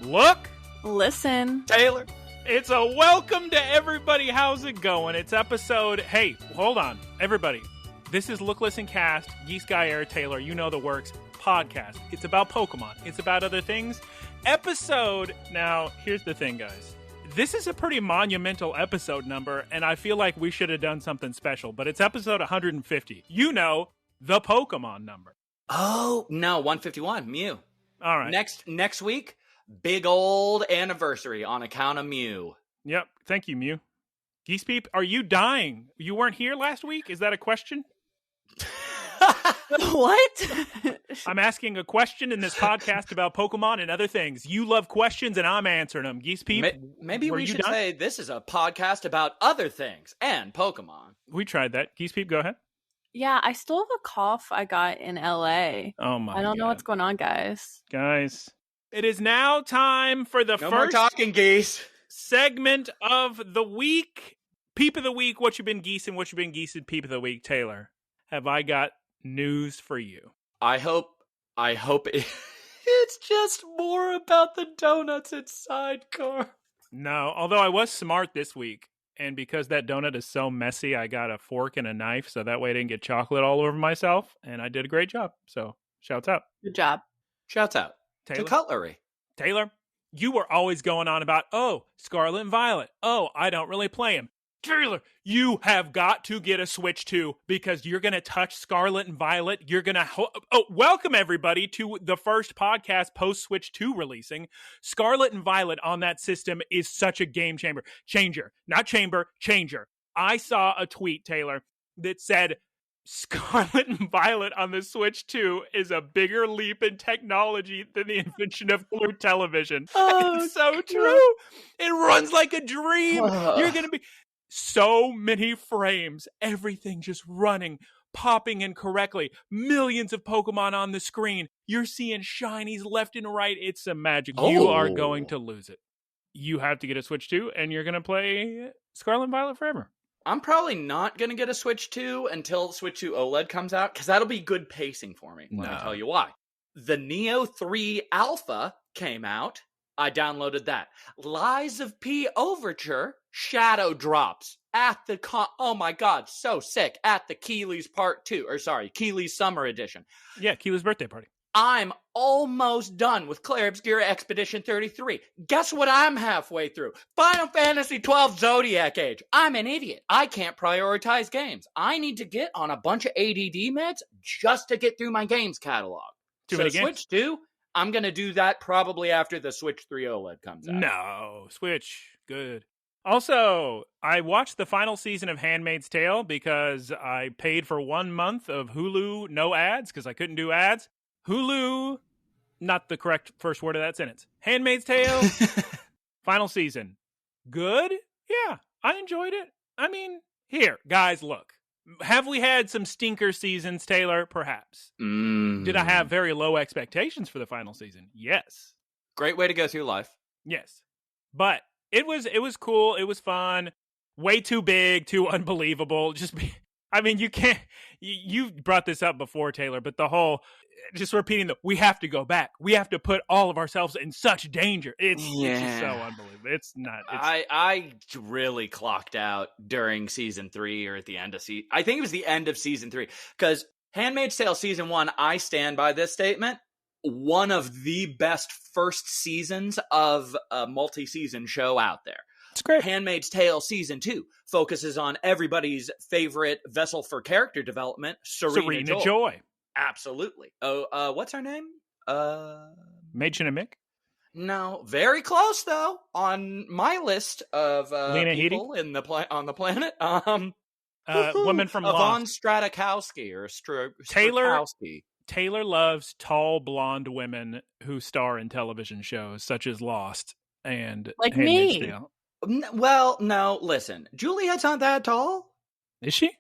Look, listen, Taylor. It's a welcome to everybody. How's it going? It's episode. Hey, hold on, everybody. This is Look, Listen, Cast. Geese, Guyera, Taylor. You know the works. Podcast. It's about Pokemon. It's about other things. Episode. Now, here's the thing, guys. This is a pretty monumental episode number, and I feel like we should have done something special. But it's episode 150. You know, the Pokemon number. Oh no, 151. Mew. All right. Next week. Big old anniversary on account of Mew. Yep. Thank you, Mew. Geese Peep, are you dying? You weren't here last week? Is that a question? What? I'm asking a question in this podcast about Pokemon and other things. You love questions and I'm answering them. Geese Peep, maybe we should say this is a podcast about other things and Pokemon. We tried that. Geese Peep, go ahead. Yeah, I still have a cough I got in LA. Oh my God. I don't know what's going on, guys. Guys. It is now time for the No more first talking, Geese. segment of the week. Peep of the week, what you been geesing, what you been geesing, Peep of the week. Taylor, have I got news for you? I hope it's just more about the donuts and sidecar. No, although I was smart this week, and because that donut is so messy, I got a fork and a knife, so that way I didn't get chocolate all over myself, and I did a great job. So, shouts out. Good job. Shouts out. Taylor? To cutlery. Taylor, you were always going on about, oh, Scarlet and Violet. Oh, I don't really play him. Taylor, you have got to get a Switch 2 because you're going to touch Scarlet and Violet. You're going to... welcome everybody to the first podcast post-Switch 2 releasing. Scarlet and Violet on that system is such a game changer. Not chamber, changer. I saw a tweet, Taylor, that said, Scarlet and Violet on the Switch 2 is a bigger leap in technology than the invention of color television. Oh, it's so true. It runs like a dream. You're going to be so many frames, everything just running, popping in correctly, millions of Pokemon on the screen. You're seeing shinies left and right. It's some magic. Oh. You are going to lose it. You have to get a Switch 2 and you're going to play Scarlet and Violet forever. I'm probably not going to get a Switch 2 until Switch 2 OLED comes out, because that'll be good pacing for me. Let me tell you why. The Neo 3 Alpha came out. I downloaded that. Lies of P Overture Shadow drops at the... oh my god, so sick. At the Keeley's Part 2. Or sorry, Keeley's Summer Edition. Yeah, Keely's birthday party. I'm almost done with Claire Obscura Expedition 33. Guess what I'm halfway through? Final Fantasy 12 Zodiac Age. I'm an idiot. I can't prioritize games. I need to get on a bunch of ADD meds just to get through my games catalog. Too many games. Switch 2, I'm going to do that probably after the Switch 3 OLED comes out. No, Switch. Good. Also, I watched the final season of Handmaid's Tale because I paid for 1 month of Hulu no ads because I couldn't do ads. Hulu, not the correct first word of that sentence. Handmaid's Tale, final season. Good? Yeah, I enjoyed it. I mean, here, guys, look. Have we had some stinker seasons, Taylor? Perhaps. Did I have very low expectations for the final season? Yes. Great way to go through life. Yes. But it was cool. It was fun. Way too big, too unbelievable. I mean, you can't, you brought this up before, Taylor, but the whole, just repeating we have to go back. We have to put all of ourselves in such danger. It's just so unbelievable. It's not. I really clocked out during season 3 or at the end of I think it was the end of season 3. Because Handmaid's Tale season 1, I stand by this statement. One of the best first seasons of a multi-season show out there. It's great. Handmaid's Tale Season 2 focuses on everybody's favorite vessel for character development, Serena Joy. Absolutely. Oh, what's her name? Machen and Mick? No, very close though. On my list of people on the planet, woman from Yvonne Lost. Stratokowski or Taylor loves tall blonde women who star in television shows such as Lost and like Handmaid's me. Tale. Well, no, listen. Juliet's not that tall. Is she?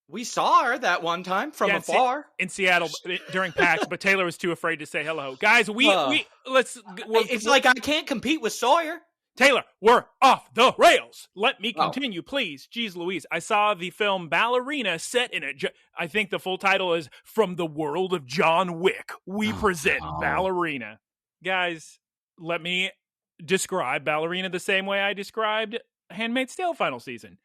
We saw her that one time from afar. In Seattle during PAX, but Taylor was too afraid to say hello. Guys, it's like I can't compete with Sawyer. Taylor, we're off the rails. Let me continue, please. Jeez Louise. I saw the film Ballerina set in it. I think the full title is From the World of John Wick. We present Ballerina. Guys, let me describe Ballerina the same way I described Handmaid's Tale final season.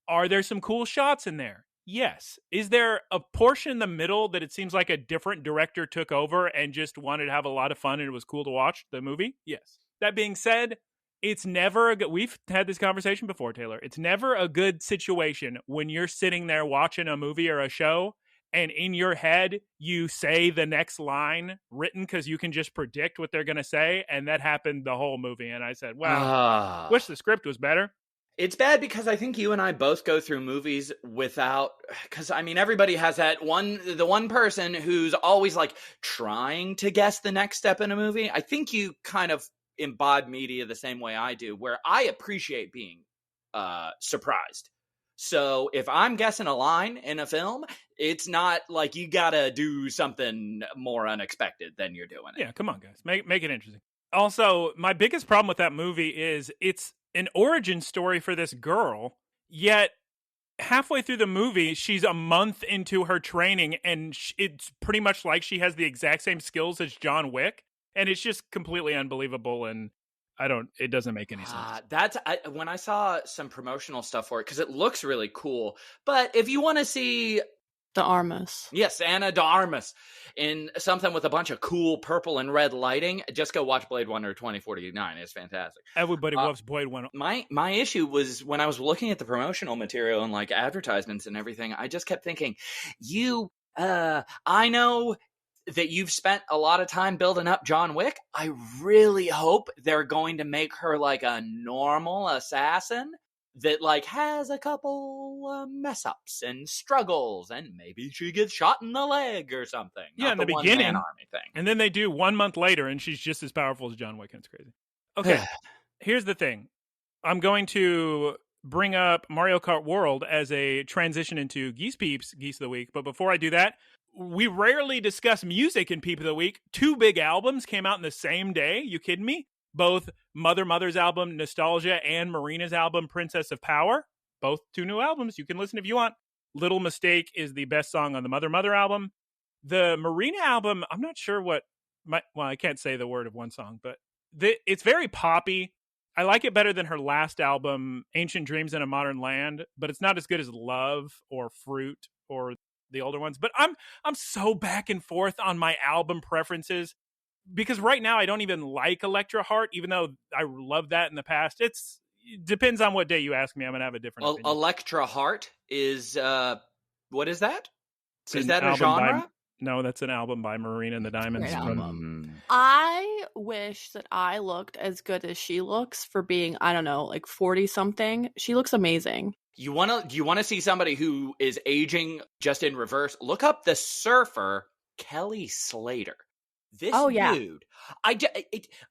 Are there some cool shots in there? Yes. Is there a portion in the middle that it seems like a different director took over and just wanted to have a lot of fun and it was cool to watch the movie? Yes. That being said, it's never a good, we've had this conversation before, Taylor. It's never a good situation when you're sitting there watching a movie or a show and in your head you say the next line written because you can just predict what they're going to say. And that happened the whole movie. And I said, wow, wish the script was better. It's bad because I think you and I both go through movies without, because I mean, everybody has that the one person who's always like trying to guess the next step in a movie. I think you kind of imbibe media the same way I do, where I appreciate being surprised. So if I'm guessing a line in a film, it's not like you gotta do something more unexpected than you're doing it. Yeah, come on, guys. Make it interesting. Also, my biggest problem with that movie is it's an origin story for this girl, yet halfway through the movie, she's a month into her training, and it's pretty much like she has the exact same skills as John Wick, and it's just completely unbelievable, and it doesn't make any sense. When I saw some promotional stuff for it, because it looks really cool, but if you want to see De Armas. Yes, Ana de Armas in something with a bunch of cool purple and red lighting, just go watch Blade Runner 2049. It's fantastic. Everybody loves Blade Runner. My issue was when I was looking at the promotional material and like advertisements and everything, I just kept thinking, I know that you've spent a lot of time building up John Wick. I really hope they're going to make her like a normal assassin that like has a couple mess ups and struggles, and maybe she gets shot in the leg or something. Yeah, in the beginning, army thing. And then they do 1 month later, and she's just as powerful as John Wick, and it's crazy. Okay, here's the thing. I'm going to bring up Mario Kart World as a transition into Geese Peeps, Geese of the Week. But before I do that, we rarely discuss music in Peep of the Week. 2 big albums came out in the same day. You kidding me? Both Mother Mother's album, Nostalgia, and Marina's album, Princess of Power. Both 2 new albums. You can listen if you want. Little Mistake is the best song on the Mother Mother album. The Marina album, I'm not sure I can't say the word of one song, but it's very poppy. I like it better than her last album, Ancient Dreams in a Modern Land, but it's not as good as Love or Fruit or the older ones. But I'm so back and forth on my album preferences. Because right now I don't even like Electra Heart, even though I loved that in the past. It depends on what day you ask me. I'm going to have a different opinion. Electra Heart is, what is that? Is that a genre? No, that's an album by Marina and the Diamonds. I wish that I looked as good as she looks for being, I don't know, like 40-something. She looks amazing. You want to see somebody who is aging just in reverse? Look up the surfer, Kelly Slater. This dude,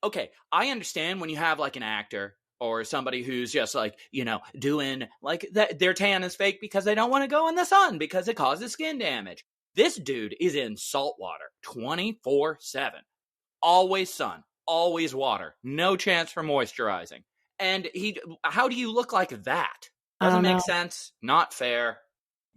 okay, I understand when you have like an actor or somebody who's just like, doing like their tan is fake because they don't want to go in the sun because it causes skin damage. This dude is in salt water 24/7. Always sun, always water, no chance for moisturizing. And how do you look like that? Doesn't make sense. Not fair.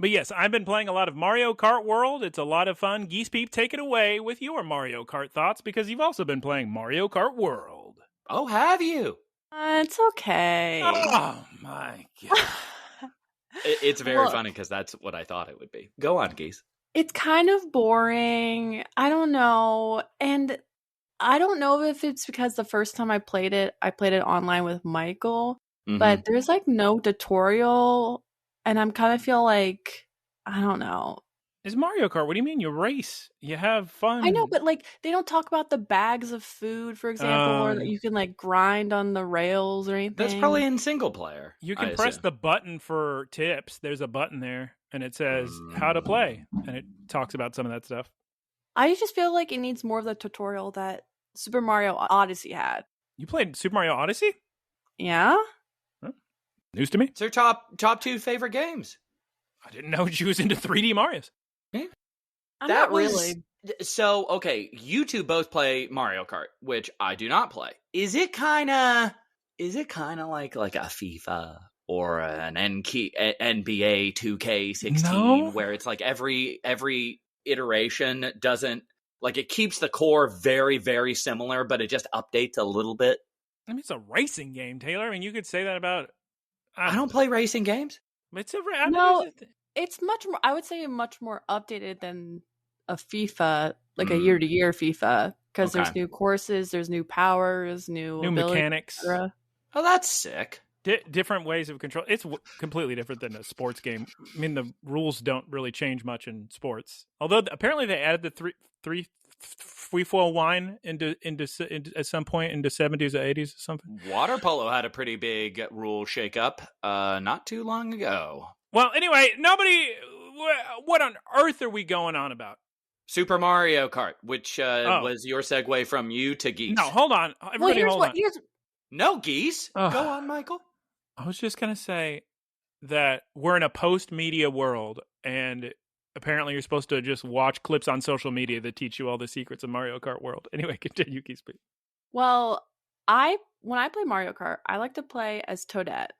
But yes, I've been playing a lot of Mario Kart World. It's a lot of fun. Geese Peep, take it away with your Mario Kart thoughts, because you've also been playing Mario Kart World. Oh, have you? It's okay. Oh, my God. It's very funny because that's what I thought it would be. Go on, Geese. It's kind of boring. I don't know. And I don't know if it's because the first time I played it online with Michael, but there's like no tutorial. And I'm kind of feel like, I don't know. It's Mario Kart. What do you mean? You race. You have fun. I know, but like they don't talk about the bags of food, for example, or that you can like grind on the rails or anything. That's probably in single player. You can press the button for tips. There's a button there, and it says how to play, and it talks about some of that stuff. I just feel like it needs more of the tutorial that Super Mario Odyssey had. You played Super Mario Odyssey? Yeah. News to me. It's her top 2 favorite games. I didn't know she was into 3D Marios. Not really. So, okay, you two both play Mario Kart, which I do not play. Is it kind of like a FIFA or an NBA 2K16 where it's like every iteration doesn't, like, it keeps the core very, very similar, but it just updates a little bit? I mean, it's a racing game, Taylor. I mean, you could say that about... I don't play racing games. It's a... It's much more, I would say, much more updated than a FIFA, like a year-to-year FIFA, because there's new courses, there's new powers, new mechanics. Oh, that's sick. Different ways of control. It's completely different than a sports game. I mean, the rules don't really change much in sports. Although apparently they added the three free-fall wine into at some point into 70s or 80s or something. Water polo had a pretty big rule shakeup not too long ago. Well, anyway, what on earth are we going on about? Super Mario Kart, which was your segue from you to Geese. No, hold on. Everybody hold on. No, Geese. Go on, Michael. I was just going to say that we're in a post-media world, and apparently you're supposed to just watch clips on social media that teach you all the secrets of Mario Kart world. Anyway, continue, Geese. Well, when I play Mario Kart, I like to play as Toadette,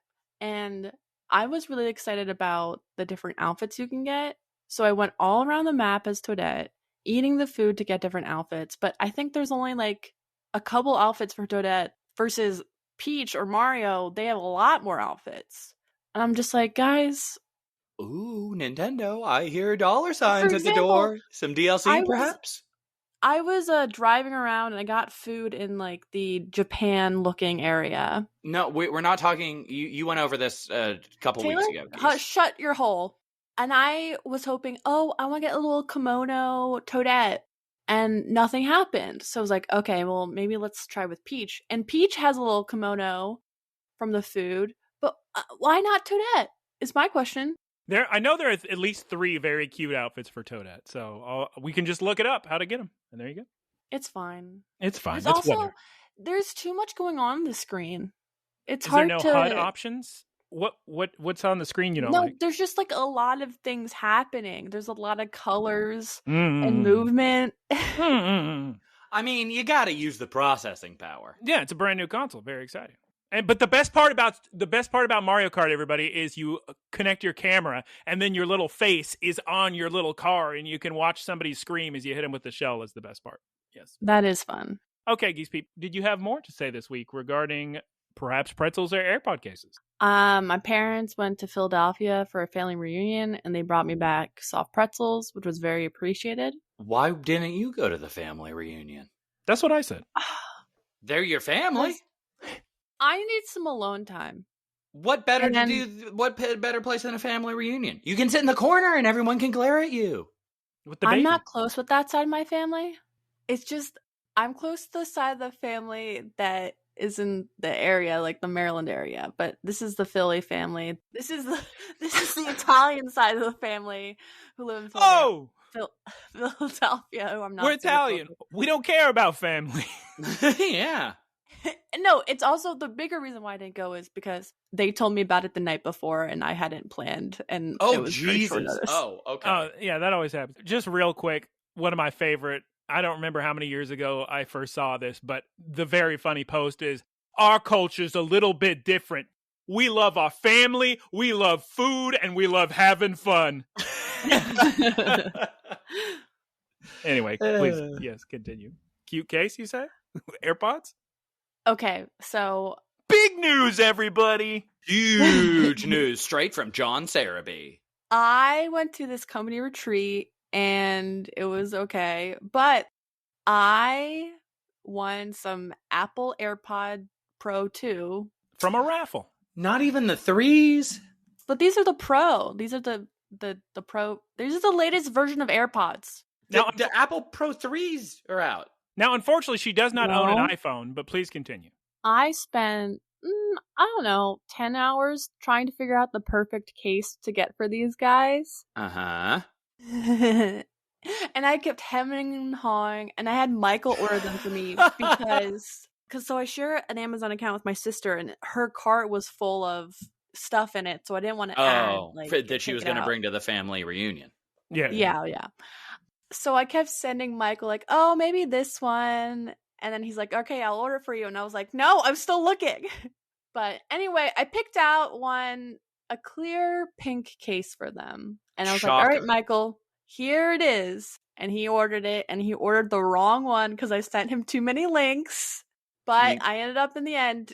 and I was really excited about the different outfits you can get. So I went all around the map as Toadette, eating the food to get different outfits. But I think there's only like a couple outfits for Toadette versus Peach or Mario. They have a lot more outfits. And I'm just like, guys. Ooh, Nintendo. I hear dollar signs at the door. Some DLC, perhaps? I was driving around and I got food in like the Japan looking area. No, we're not talking. You went over this a couple weeks ago. Shut your hole. And I was hoping, I want to get a little kimono Toadette. And nothing happened. So I was like, okay, well, maybe let's try with Peach. And Peach has a little kimono from the food. But why not Toadette is my question. I know there are at least 3 very cute outfits for Toadette. So we can just look it up, how to get them. And there you go. It's fine. It's fine. There's too much going on the screen. It's Is hard there to... no HUD options? What's on the screen you don't like? No, there's just like a lot of things happening. There's a lot of colors and movement. I mean, you got to use the processing power. Yeah, it's a brand new console. Very exciting. But the best part about Mario Kart, everybody, is you connect your camera, and then your little face is on your little car, and you can watch somebody scream as you hit them with the shell. Is the best part. Yes, that is fun. Okay, Geese Peep, did you have more to say this week regarding perhaps pretzels or AirPod cases? My parents went to Philadelphia for a family reunion, and they brought me back soft pretzels, which was very appreciated. Why didn't you go to the family reunion? That's what I said. They're your family. I need some alone time. What better place than a family reunion? You can sit in the corner and everyone can glare at you. I'm not close with that side of my family. It's just I'm close to the side of the family that is in the area, like the Maryland area. But this is the Philly family. This is the Italian side of the family who live in Philadelphia. Who I'm not. We're Italian. We don't care about family. Yeah. No, it's also the bigger reason why I didn't go is because they told me about it the night before and I hadn't planned. And it was Jesus! Oh, okay. Yeah, that always happens. Just real quick, one of my favorite. I don't remember how many years ago I first saw this, but the very funny post is, our culture's a little bit different. We love our family, we love food, and we love having fun. Anyway, please, yes, continue. Cute case, you say? AirPods? Okay, so... Big news, everybody! Huge news, straight from John Saraby. I went to this company retreat, and it was okay, but I won some Apple AirPod Pro 2. From a raffle. Not even the 3s? But these are the Pro. These are the Pro. These are the latest version of AirPods. Now, the Apple Pro 3s are out. Now, unfortunately, she does not own an iPhone, but please continue. I spent, 10 hours trying to figure out the perfect case to get for these guys. Uh-huh. And I kept hemming and hawing, and I had Michael order them for me because so I share an Amazon account with my sister, and her cart was full of stuff in it, so I didn't want to add. That she was going to bring to the family reunion. Yeah. So I kept sending Michael like, oh, maybe this one. And then he's like, okay, I'll order for you. And I was like, no, I'm still looking. But anyway, I picked out a clear pink case for them. And I was like, all right, Michael, here it is. And he ordered it, and he ordered the wrong one because I sent him too many links. But I ended up in the end,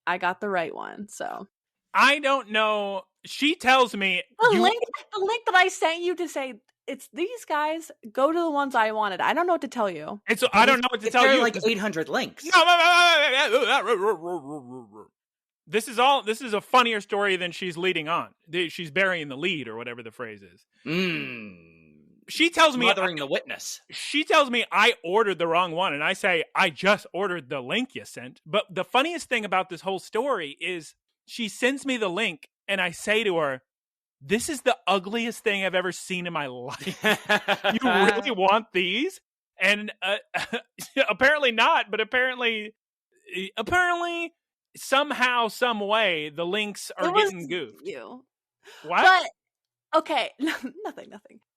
I got the right one. So I don't know. She tells me the link that I sent you to say it's these guys. Go to the ones I wanted. I don't know what to tell you. And so I don't know what to tell There are you. like 800 links. This is a funnier story than she's leading on. She's burying the lead or whatever the phrase is. She tells me Mothering the witness. She tells me I ordered the wrong one, and I say I just ordered the link you sent. But the funniest thing about this whole story is she sends me the link, and I say to her, "This is the ugliest thing I've ever seen in my life. You really want these?" And apparently not. But apparently, somehow, some way, the links are getting goofed. You. What? But okay, nothing.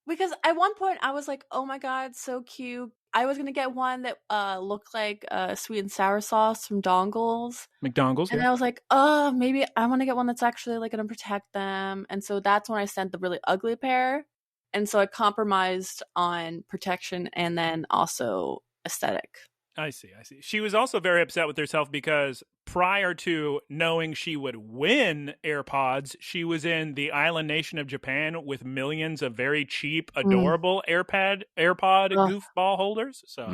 Because at one point I was like, "Oh my god, so cute!" I was gonna get one that looked like sweet and sour sauce from McDonald's, and yeah. I was like, maybe I want to get one that's actually like gonna protect them." And so that's when I sent the really ugly pair. And so I compromised on protection and then also aesthetic. I see. She was also very upset with herself because prior to knowing she would win AirPods, she was in the island nation of Japan with millions of very cheap, adorable AirPod goofball holders. So,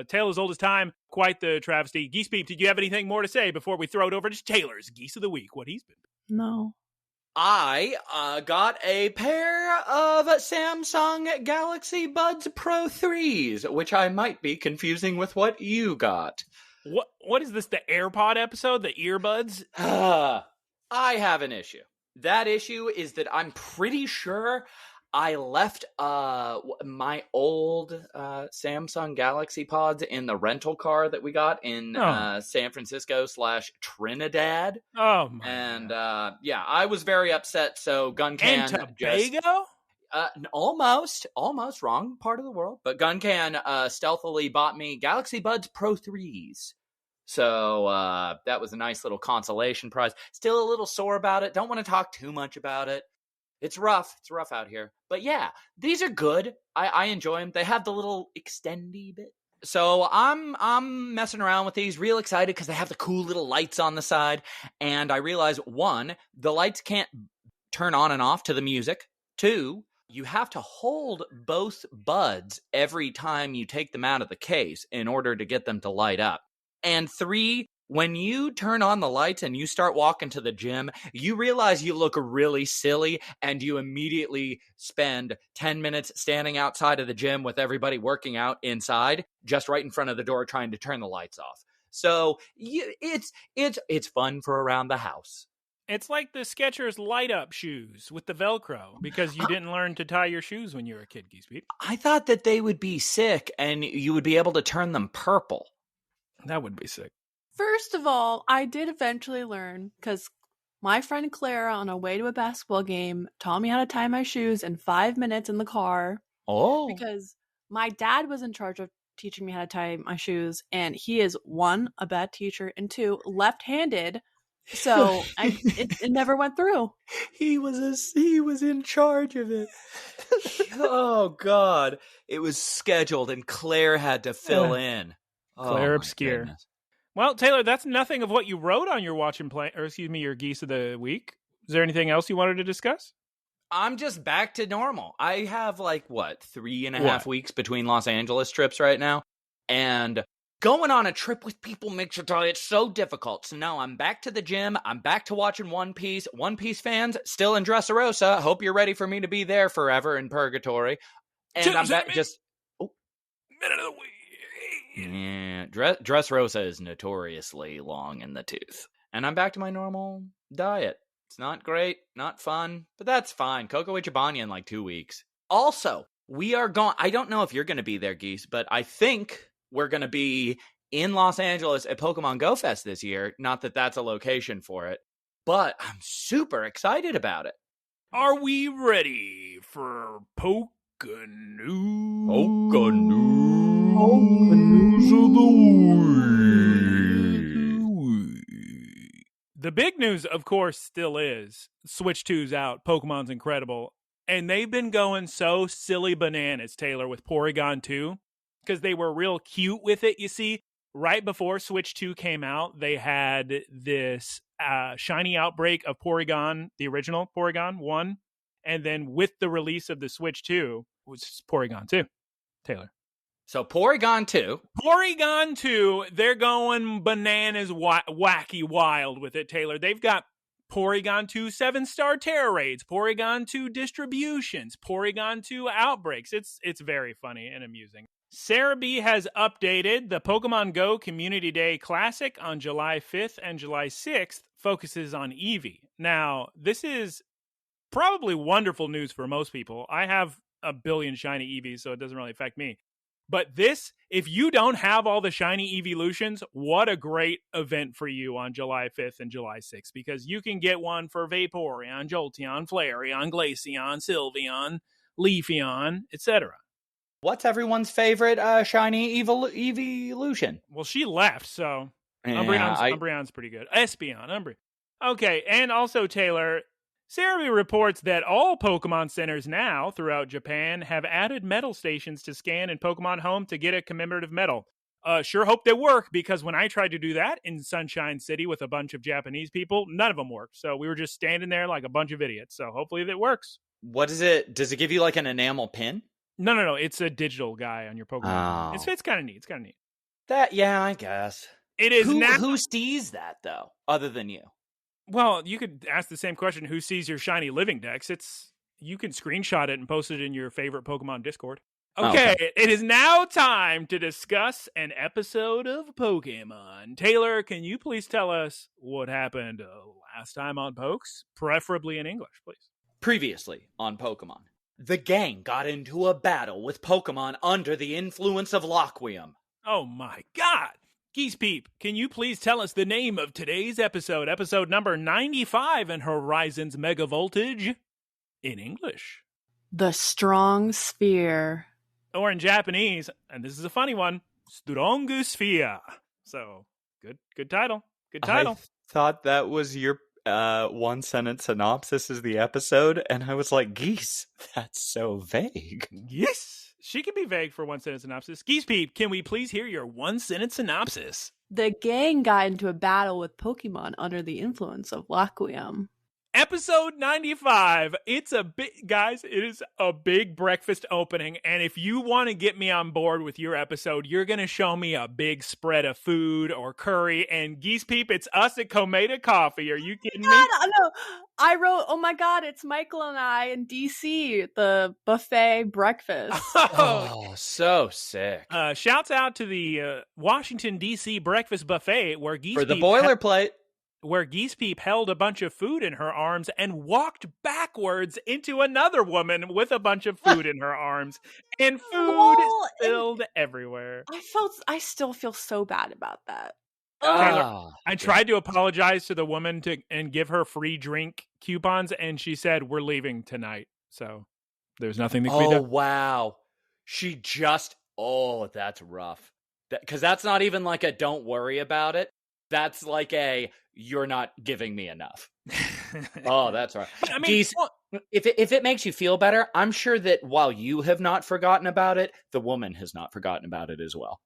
tale as old as time, quite the travesty. Geese Peep, did you have anything more to say before we throw it over to Taylor's Geese of the Week? What he's been? No. I got a pair of Samsung Galaxy Buds Pro 3s, which I might be confusing with what you got. What is this, the AirPod episode, the earbuds? I have an issue. That issue is that I'm pretty sure I left my old Samsung Galaxy Pods in the rental car that we got in San Francisco / Trinidad. Oh my! And yeah, I was very upset. So Guncan and Tobago. Almost wrong part of the world, but Guncan stealthily bought me Galaxy Buds Pro 3s. So that was a nice little consolation prize. Still a little sore about it. Don't want to talk too much about it. It's rough. It's rough out here. But yeah, these are good. I enjoy them. They have the little extendy bit. So I'm messing around with these, real excited because they have the cool little lights on the side. And I realize, 1, the lights can't turn on and off to the music. 2, you have to hold both buds every time you take them out of the case in order to get them to light up. And 3, when you turn on the lights and you start walking to the gym, you realize you look really silly and you immediately spend 10 minutes standing outside of the gym with everybody working out inside, just right in front of the door trying to turn the lights off. So it's fun for around the house. It's like the Skechers light up shoes with the Velcro because you didn't learn to tie your shoes when you were a kid, Geese Pete. I thought that they would be sick and you would be able to turn them purple. That would be sick. First of all, I did eventually learn because my friend Clara on our way to a basketball game taught me how to tie my shoes in 5 minutes in the car. Oh. Because my dad was in charge of teaching me how to tie my shoes, and he is 1, a bad teacher, and 2, left-handed. So it never went through. He was in charge of it. Oh God. It was scheduled and Claire had to fill in. Claire obscure. Goodness. Well, Taylor, that's nothing of what you wrote on your watch and play, or excuse me, your Geese of the Week. Is there anything else you wanted to discuss? I'm just back to normal. I have 3.5 weeks between Los Angeles trips right now. And going on a trip with people makes it's so difficult. So now I'm back to the gym. I'm back to watching One Piece. One Piece fans still in Dressrosa. Hope you're ready for me to be there forever in purgatory. And I'm back minute of the week. Yeah, Dressrosa is notoriously long in the tooth. And I'm back to my normal diet. It's not great, not fun, but that's fine. Coco Ichibanya in 2 weeks. Also, we are going. I don't know if you're going to be there, Geese, but I think we're going to be in Los Angeles at Pokemon Go Fest this year. Not that that's a location for it, but I'm super excited about it. Are we ready for Poké-news? Poké-news. News of the week. The big news, of course, still is Switch 2's out. Pokemon's incredible. And they've been going so silly bananas, Taylor, with Porygon 2. Because they were real cute with it, you see. right before Switch 2 came out, they had this shiny outbreak of Porygon, the original Porygon 1. And then with the release of the Switch 2, was Porygon 2. Taylor. So Porygon 2. Porygon 2, they're going bananas wacky wild with it, Taylor. They've got Porygon 2 7-star Terra Raids, Porygon 2 distributions, Porygon 2 outbreaks. It's very funny and amusing. Sarah B has updated the Pokemon Go Community Day Classic on July 5th and July 6th focuses on Eevee. Now, this is probably wonderful news for most people. I have a billion shiny Eevees, so it doesn't really affect me. But this, if you don't have all the shiny evolutions, what a great event for you on July 5th and July 6th, because you can get one for Vaporeon, Jolteon, Flareon, Glaceon, Sylveon, Leafeon, etc. What's everyone's favorite shiny evolution? Well, she left, so Umbreon's pretty good. Espeon, Umbreon. Okay, and also, Taylor, Sarah reports that all Pokemon centers now throughout Japan have added medal stations to scan in Pokemon Home to get a commemorative medal. Sure hope they work, because when I tried to do that in Sunshine City with a bunch of Japanese people, none of them worked. So we were just standing there like a bunch of idiots. So hopefully that works. What is it? Does it give you like an enamel pin? No. It's a digital guy on your Pokemon. Oh. It's kind of neat. It's kind of neat. That, yeah, I guess. It is now. Who sees that, though, other than you? Well, you could ask the same question. Who sees your shiny living dex? You can screenshot it and post it in your favorite Pokemon Discord. Okay, It is now time to discuss an episode of Pokemon. Taylor, can you please tell us what happened last time on Pokes? Preferably in English, please. Previously on Pokemon, the gang got into a battle with Pokemon under the influence of Laqua. Oh my god! Geese Peep, can you please tell us the name of today's episode number 95 in Horizons Mega Voltage, in English? The Strong Sphere. Or in Japanese, and this is a funny one, Strongus Fia. So, good title. Good title. I thought that was your one-sentence synopsis of the episode, and I was like, Geese, that's so vague. Yes. She can be vague for one-sentence synopsis. Geese Peep, can we please hear your one-sentence synopsis? The gang got into a battle with Pokemon under the influence of Laqua. Episode 95. It's a big, guys, it is a big breakfast opening. And if you want to get me on board with your episode, you're going to show me a big spread of food or curry. And Geese Peep, it's us at Komeda Coffee. Are you kidding me? No. I wrote, oh my god, it's Michael and I in DC, the buffet breakfast. Oh, so sick. Shouts out to the Washington, D.C. breakfast buffet where Geese For the Peep boilerplate. Where Geese Peep held a bunch of food in her arms and walked backwards into another woman with a bunch of food in her arms. And food spilled everywhere. I still feel so bad about that. Taylor, I tried to apologize to the woman and give her free drink coupons, and she said, we're leaving tonight. So there's nothing that can be done. Oh, wow. She just... Oh, that's rough. Because that's not even like a don't worry about it. That's like a, you're not giving me enough. Oh, that's right. I mean, Geese, if it makes you feel better, I'm sure that while you have not forgotten about it, the woman has not forgotten about it as well.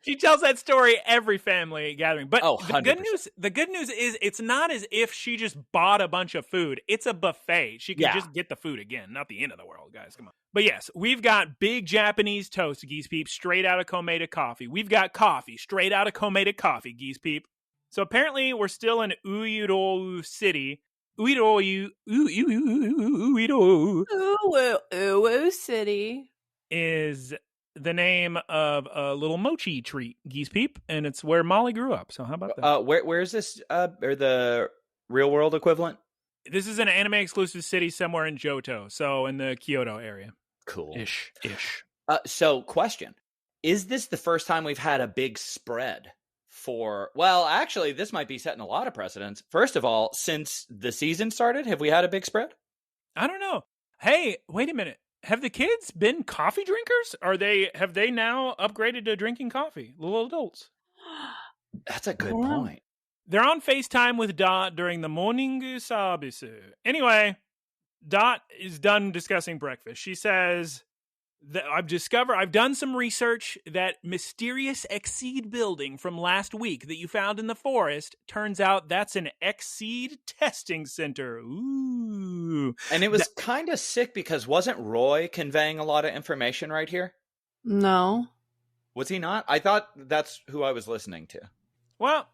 She tells that story every family gathering. But the good news is it's not as if she just bought a bunch of food. It's a buffet. She can just get the food again. Not the end of the world, guys. Come on. But yes, we've got big Japanese toast, Geese Peep, straight out of Komeda Coffee. We've got coffee straight out of Komeda Coffee, Geese Peep. So apparently we're still in Uirou City. Uirou City is the name of a little mochi treat, Geese Peep, and it's where Molly grew up. So how about that? Where is this? Or the real world equivalent? This is an anime exclusive city somewhere in Johto, so in the Kyoto area. Cool. Ish. So question. Is this the first time we've had a big spread? Well, actually, this might be setting a lot of precedents. First of all, since the season started, have we had a big spread? I don't know. Hey, wait a minute. Have the kids been coffee drinkers? Have they now upgraded to drinking coffee? Little adults. That's a good point. They're on FaceTime with Dot during the morning sabisu. Anyway, Dot is done discussing breakfast. She says, I've done some research. That mysterious Exceed building from last week that you found in the forest, turns out that's an Exceed testing center. Ooh. And it was kind of sick because wasn't Roy conveying a lot of information right here? No. Was he not? I thought that's who I was listening to. Well,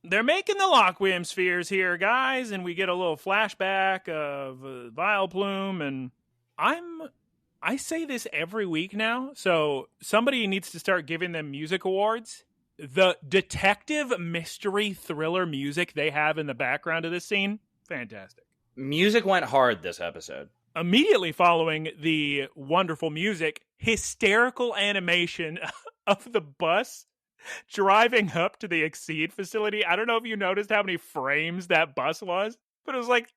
they're making the Laqua spheres here, guys, and we get a little flashback of Vileplume, and I say this every week now, so somebody needs to start giving them music awards. The detective mystery thriller music they have in the background of this scene, fantastic. Music went hard this episode. Immediately following the wonderful music, hysterical animation of the bus driving up to the Exceed facility. I don't know if you noticed how many frames that bus was, but it was like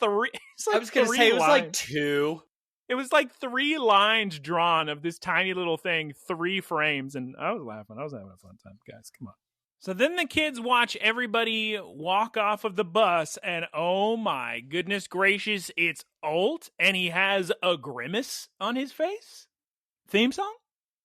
3. I was going to say it was like 2. It was like 3 lines drawn of this tiny little thing, 3 frames, and I was laughing. I was having a fun time, guys. Come on. So then the kids watch everybody walk off of the bus, and oh my goodness gracious, it's Ult, and he has a grimace on his face. Theme song?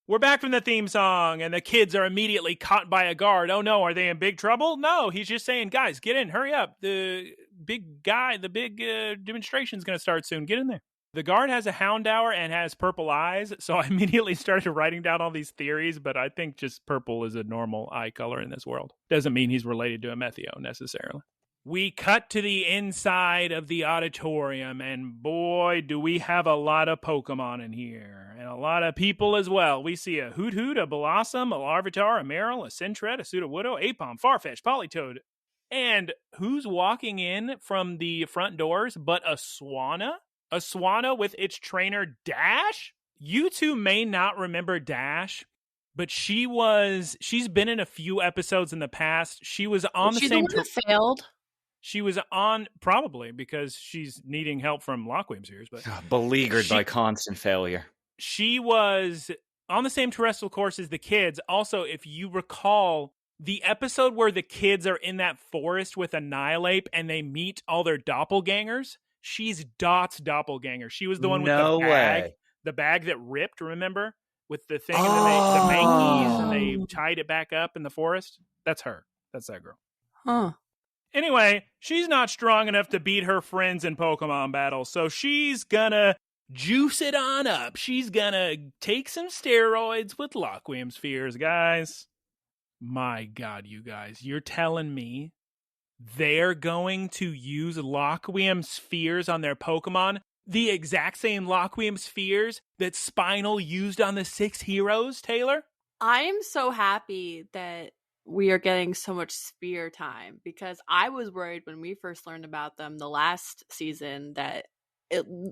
We're back from the theme song, and the kids are immediately caught by a guard. Oh no, are they in big trouble? No, he's just saying, guys, get in, hurry up. The big demonstration's going to start soon. Get in there. The guard has a Houndour and has purple eyes, so I immediately started writing down all these theories, but I think just purple is a normal eye color in this world. Doesn't mean he's related to a Methio, necessarily. We cut to the inside of the auditorium, and boy, do we have a lot of Pokemon in here, and a lot of people as well. We see a Hoot, a Blossom, a Larvitar, a Marill, a Sentret, a Sudowoodo, Aipom, Farfetch, Politoed, and who's walking in from the front doors but a Swanna? A Swanna with its trainer Dash? You two may not remember Dash, but she's been in a few episodes in the past. She was on the same... the one that failed? She was on, probably, because she's needing help from Laqua spheres, but... Beleaguered by constant failure. She was on the same terrestrial course as the kids. Also, if you recall, the episode where the kids are in that forest with Annihilate and they meet all their doppelgangers... She's Dot's doppelganger. She was the one with the bag. Way. The bag that ripped, remember? With the thing and the Mankeys, and they tied it back up in the forest. That's her. That's that girl. Huh. Anyway, she's not strong enough to beat her friends in Pokemon battles, so she's gonna juice it on up. She's gonna take some steroids with Laqua spheres, guys. My God, you guys. You're telling me they're going to use Laqua spheres on their Pokemon? The exact same Laqua spheres that Spinal used on the 6 heroes, Taylor? I am so happy that we are getting so much sphere time, because I was worried when we first learned about them the last season that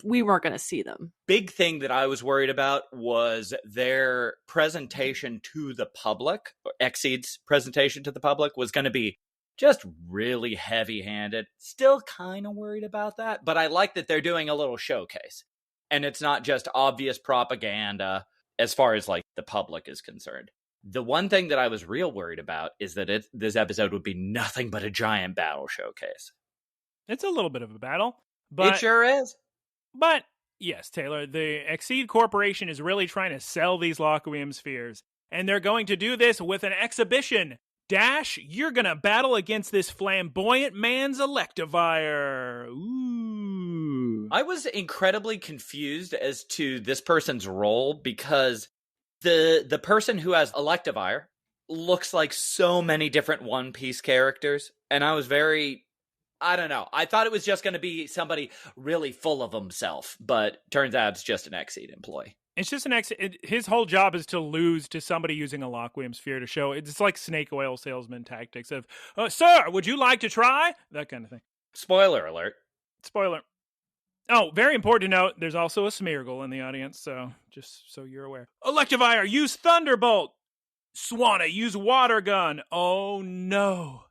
we weren't going to see them. Big thing that I was worried about was their presentation to the public. Exceed's presentation to the public was going to be just really heavy-handed. Still kind of worried about that, but I like that they're doing a little showcase. And it's not just obvious propaganda as far as like the public is concerned. The one thing that I was real worried about is that this episode would be nothing but a giant battle showcase. It's a little bit of a battle, but it sure is. But yes, Taylor, the Exceed Corporation is really trying to sell these Laqua spheres, and they're going to do this with an exhibition. Dash, you're gonna battle against this flamboyant man's Electivire. Ooh. I was incredibly confused as to this person's role, because the person who has Electivire looks like so many different One Piece characters, and I was I don't know. I thought it was just going to be somebody really full of himself, but turns out it's just an Exceed employee. It's just his whole job is to lose to somebody using a Laqua sphere to show. It's like snake oil salesman tactics of, sir, would you like to try? That kind of thing. Spoiler alert. Spoiler. Oh, very important to note, there's also a Smeargle in the audience, so just so you're aware. Electivire, use Thunderbolt. Swanna, use Water Gun. Oh, no.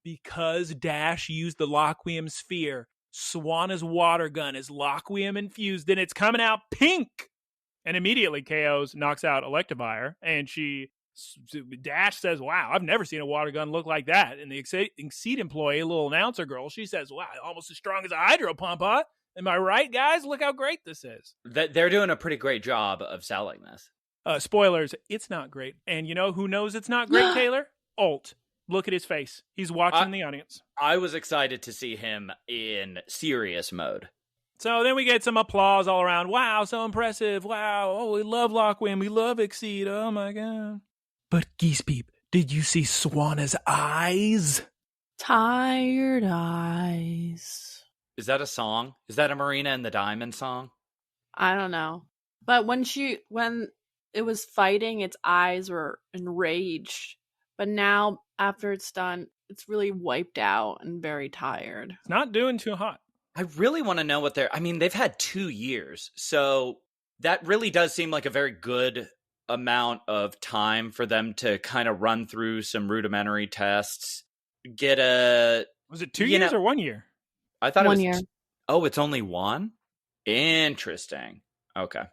Because Dash used the Laqua sphere, Swanna's Water Gun is Laqua infused, and it's coming out pink. And immediately KOs, knocks out Electivire, and Dash says, wow, I've never seen a water gun look like that. And the Exceed employee, a little announcer girl, she says, wow, almost as strong as a hydro pump, huh? Am I right, guys? Look how great this is. They're doing a pretty great job of selling this. Spoilers, it's not great. And you know who knows it's not great, Taylor? Alt. Look at his face. He's watching the audience. I was excited to see him in serious mode. So then we get some applause all around. Wow, so impressive. Wow. Oh, we love Laqua. We love Exceed. Oh, my God. But Geese Peep, did you see Swanna's eyes? Tired eyes. Is that a song? Is that a Marina and the Diamond song? I don't know. But when it was fighting, its eyes were enraged. But now, after it's done, it's really wiped out and very tired. It's not doing too hot. I really want to know what they've had 2 years. So that really does seem like a very good amount of time for them to kind of run through some rudimentary tests. Was it 2 years or 1 year? I thought 1 it was. year. Oh, it's only one? Interesting. Okay.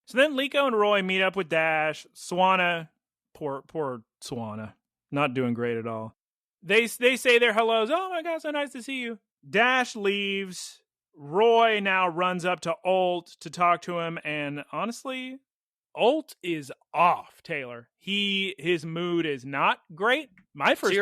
So then Liko and Roy meet up with Dash. Swanna, poor Swanna, not doing great at all. They say their hellos. Oh my God, so nice to see you. Dash leaves. Roy now runs up to Alt to talk to him, and honestly, Alt is off, Taylor. His mood is not great. My first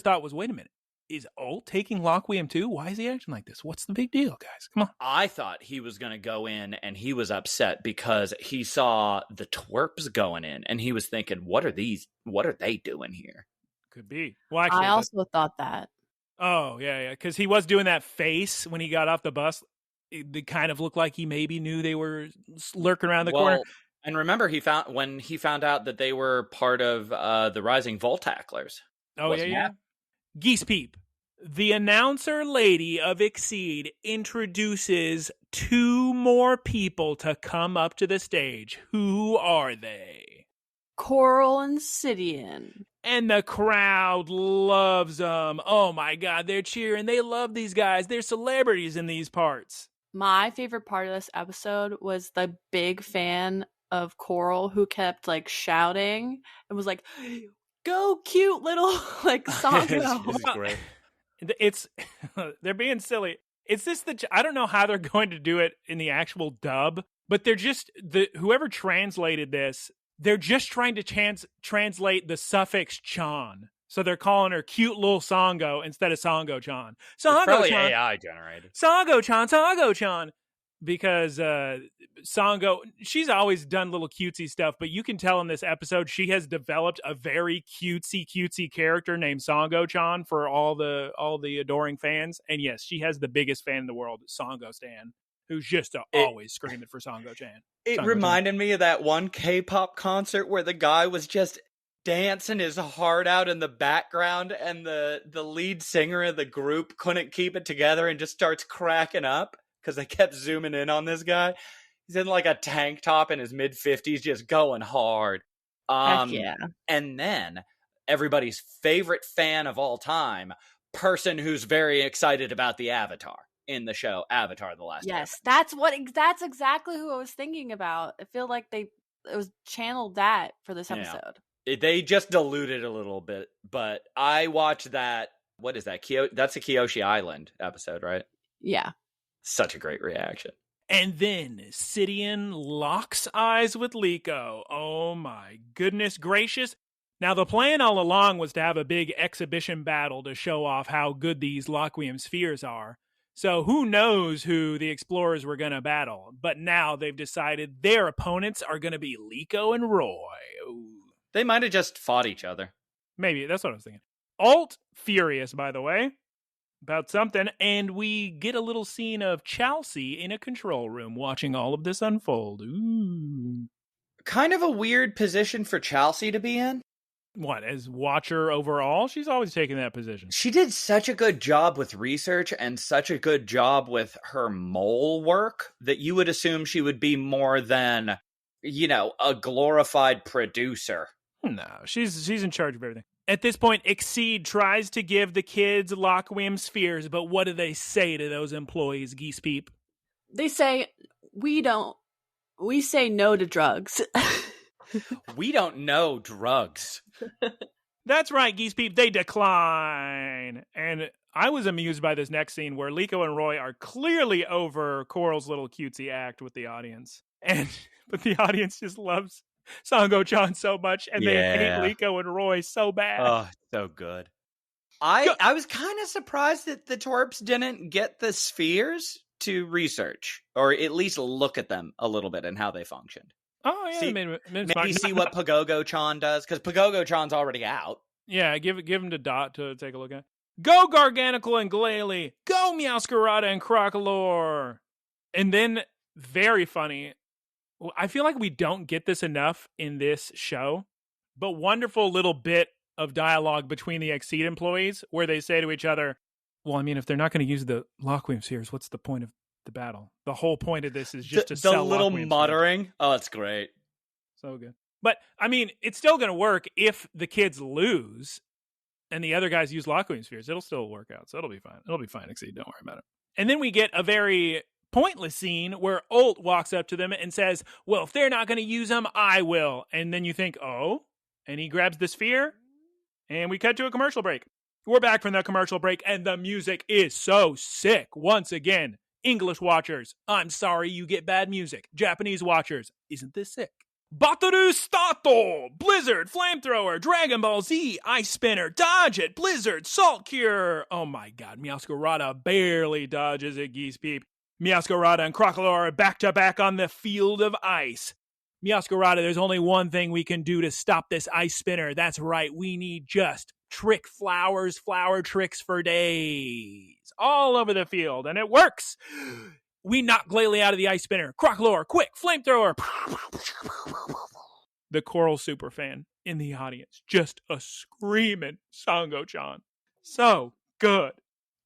thought was, wait a minute. Is Alt taking Laqua too? Why is he acting like this? What's the big deal, guys? Come on. I thought he was going to go in and he was upset because he saw the twerps going in and he was thinking, what are they doing here? Could be. Well, actually, I also thought that. Oh, yeah. Because he was doing that face when he got off the bus. It kind of looked like he maybe knew they were lurking around the corner. And remember, when he found out that they were part of the Rising Voltacklers. Oh, yeah. Geese Peep, the announcer lady of Exceed, introduces 2 more people to come up to the stage. Who are they? Coral and Sidian. And the crowd loves them. Oh my God, they're cheering. They love these guys. They're celebrities in these parts. My favorite part of this episode was the big fan of Coral who kept like shouting and was like, go cute little like Sango. This is great. It's they're being silly. It's this I don't know how they're going to do it in the actual dub, but they're just whoever translated this, they're just trying to translate the suffix chan. So they're calling her cute little Sango instead of Sango-chan. It's probably AI generated. Sango-chan. Because Sango, she's always done little cutesy stuff, but you can tell in this episode she has developed a very cutesy character named Sango-chan for all the adoring fans. And yes, she has the biggest fan in the world, Sango Stan, who's just always screaming for Sango-chan. It reminded me of that one K-pop concert where the guy was just dancing his heart out in the background and the lead singer of the group couldn't keep it together and just starts cracking up because they kept zooming in on this guy. He's in like a tank top in his mid-50s just going hard. Heck yeah. And then everybody's favorite fan of all time, person who's very excited about the Avatar in the show Avatar The Last Airbender. Yes, that's exactly who I was thinking about. I feel like it was channeled that for this episode. They just diluted a little bit, but I watched that. What is that? That's a Kyoshi Island episode, right? Yeah. Such a great reaction. And then Sidian locks eyes with Liko. Oh my goodness gracious. Now the plan all along was to have a big exhibition battle to show off how good these Laqua spheres are. So who knows who the explorers were going to battle. But now they've decided their opponents are going to be Liko and Roy. Ooh. They might have just fought each other. Maybe, that's what I was thinking. Alt furious, by the way, about something, and we get a little scene of Chelsea in a control room watching all of this unfold. Ooh. Kind of a weird position for Chelsea to be in. What, as watcher overall? She's always taken that position. She did such a good job with research and such a good job with her mole work that you would assume she would be more than, a glorified producer. No, she's in charge of everything. At this point, Exceed tries to give the kids Laqua spheres, but what do they say to those employees, Geese Peep? They say, we say no to drugs. We don't know drugs. That's right, Geese Peep, they decline. And I was amused by this next scene where Liko and Roy are clearly over Coral's little cutesy act with the audience. But the audience just loves Sango-chan so much, and they hate Liko and Roy so bad. Oh, so good. I was kind of surprised that the Torps didn't get the spheres to research, or at least look at them a little bit and how they functioned. Oh, yeah. Maybe see what Pagogo-chan does, because Pagogo-chan's already out. Yeah, give him to Dot to take a look at. Go Garganical and Glalie! Go Meowscarada and Crocolore! And then, very funny, I feel like we don't get this enough in this show, but wonderful little bit of dialogue between the Exceed employees where they say to each other, well, I mean, if they're not going to use the Laqua spheres, what's the point of the battle? The whole point of this is just to sell the little Laqua muttering. spheres. Oh, it's great. So good. But, I mean, it's still going to work if the kids lose and the other guys use Laqua spheres. It'll still work out, so it'll be fine. It'll be fine, Exceed. Don't worry about it. And then we get a very pointless scene where Ult walks up to them and says, well, if they're not going to use them, I will. And then you think, oh, and he grabs the sphere. And we cut to a commercial break. We're back from the commercial break, and the music is so sick. Once again, English watchers, I'm sorry you get bad music. Japanese watchers, isn't this sick? Bataru Stato! Blizzard, Flamethrower, Dragon Ball Z, Ice Spinner, Dodge it, Blizzard, Salt Cure. Oh my god, Meowscarada barely dodges it, Geese Peep. Meowscarada and Crocolore are back-to-back on the field of ice. Meowscarada, there's only one thing we can do to stop this ice spinner. That's right, we need just trick flowers, flower tricks for days. All over the field, and it works. We knock Glalie out of the ice spinner. Crocolore, quick, flamethrower. The Coral superfan in the audience, just a screaming Sango-chan. So good.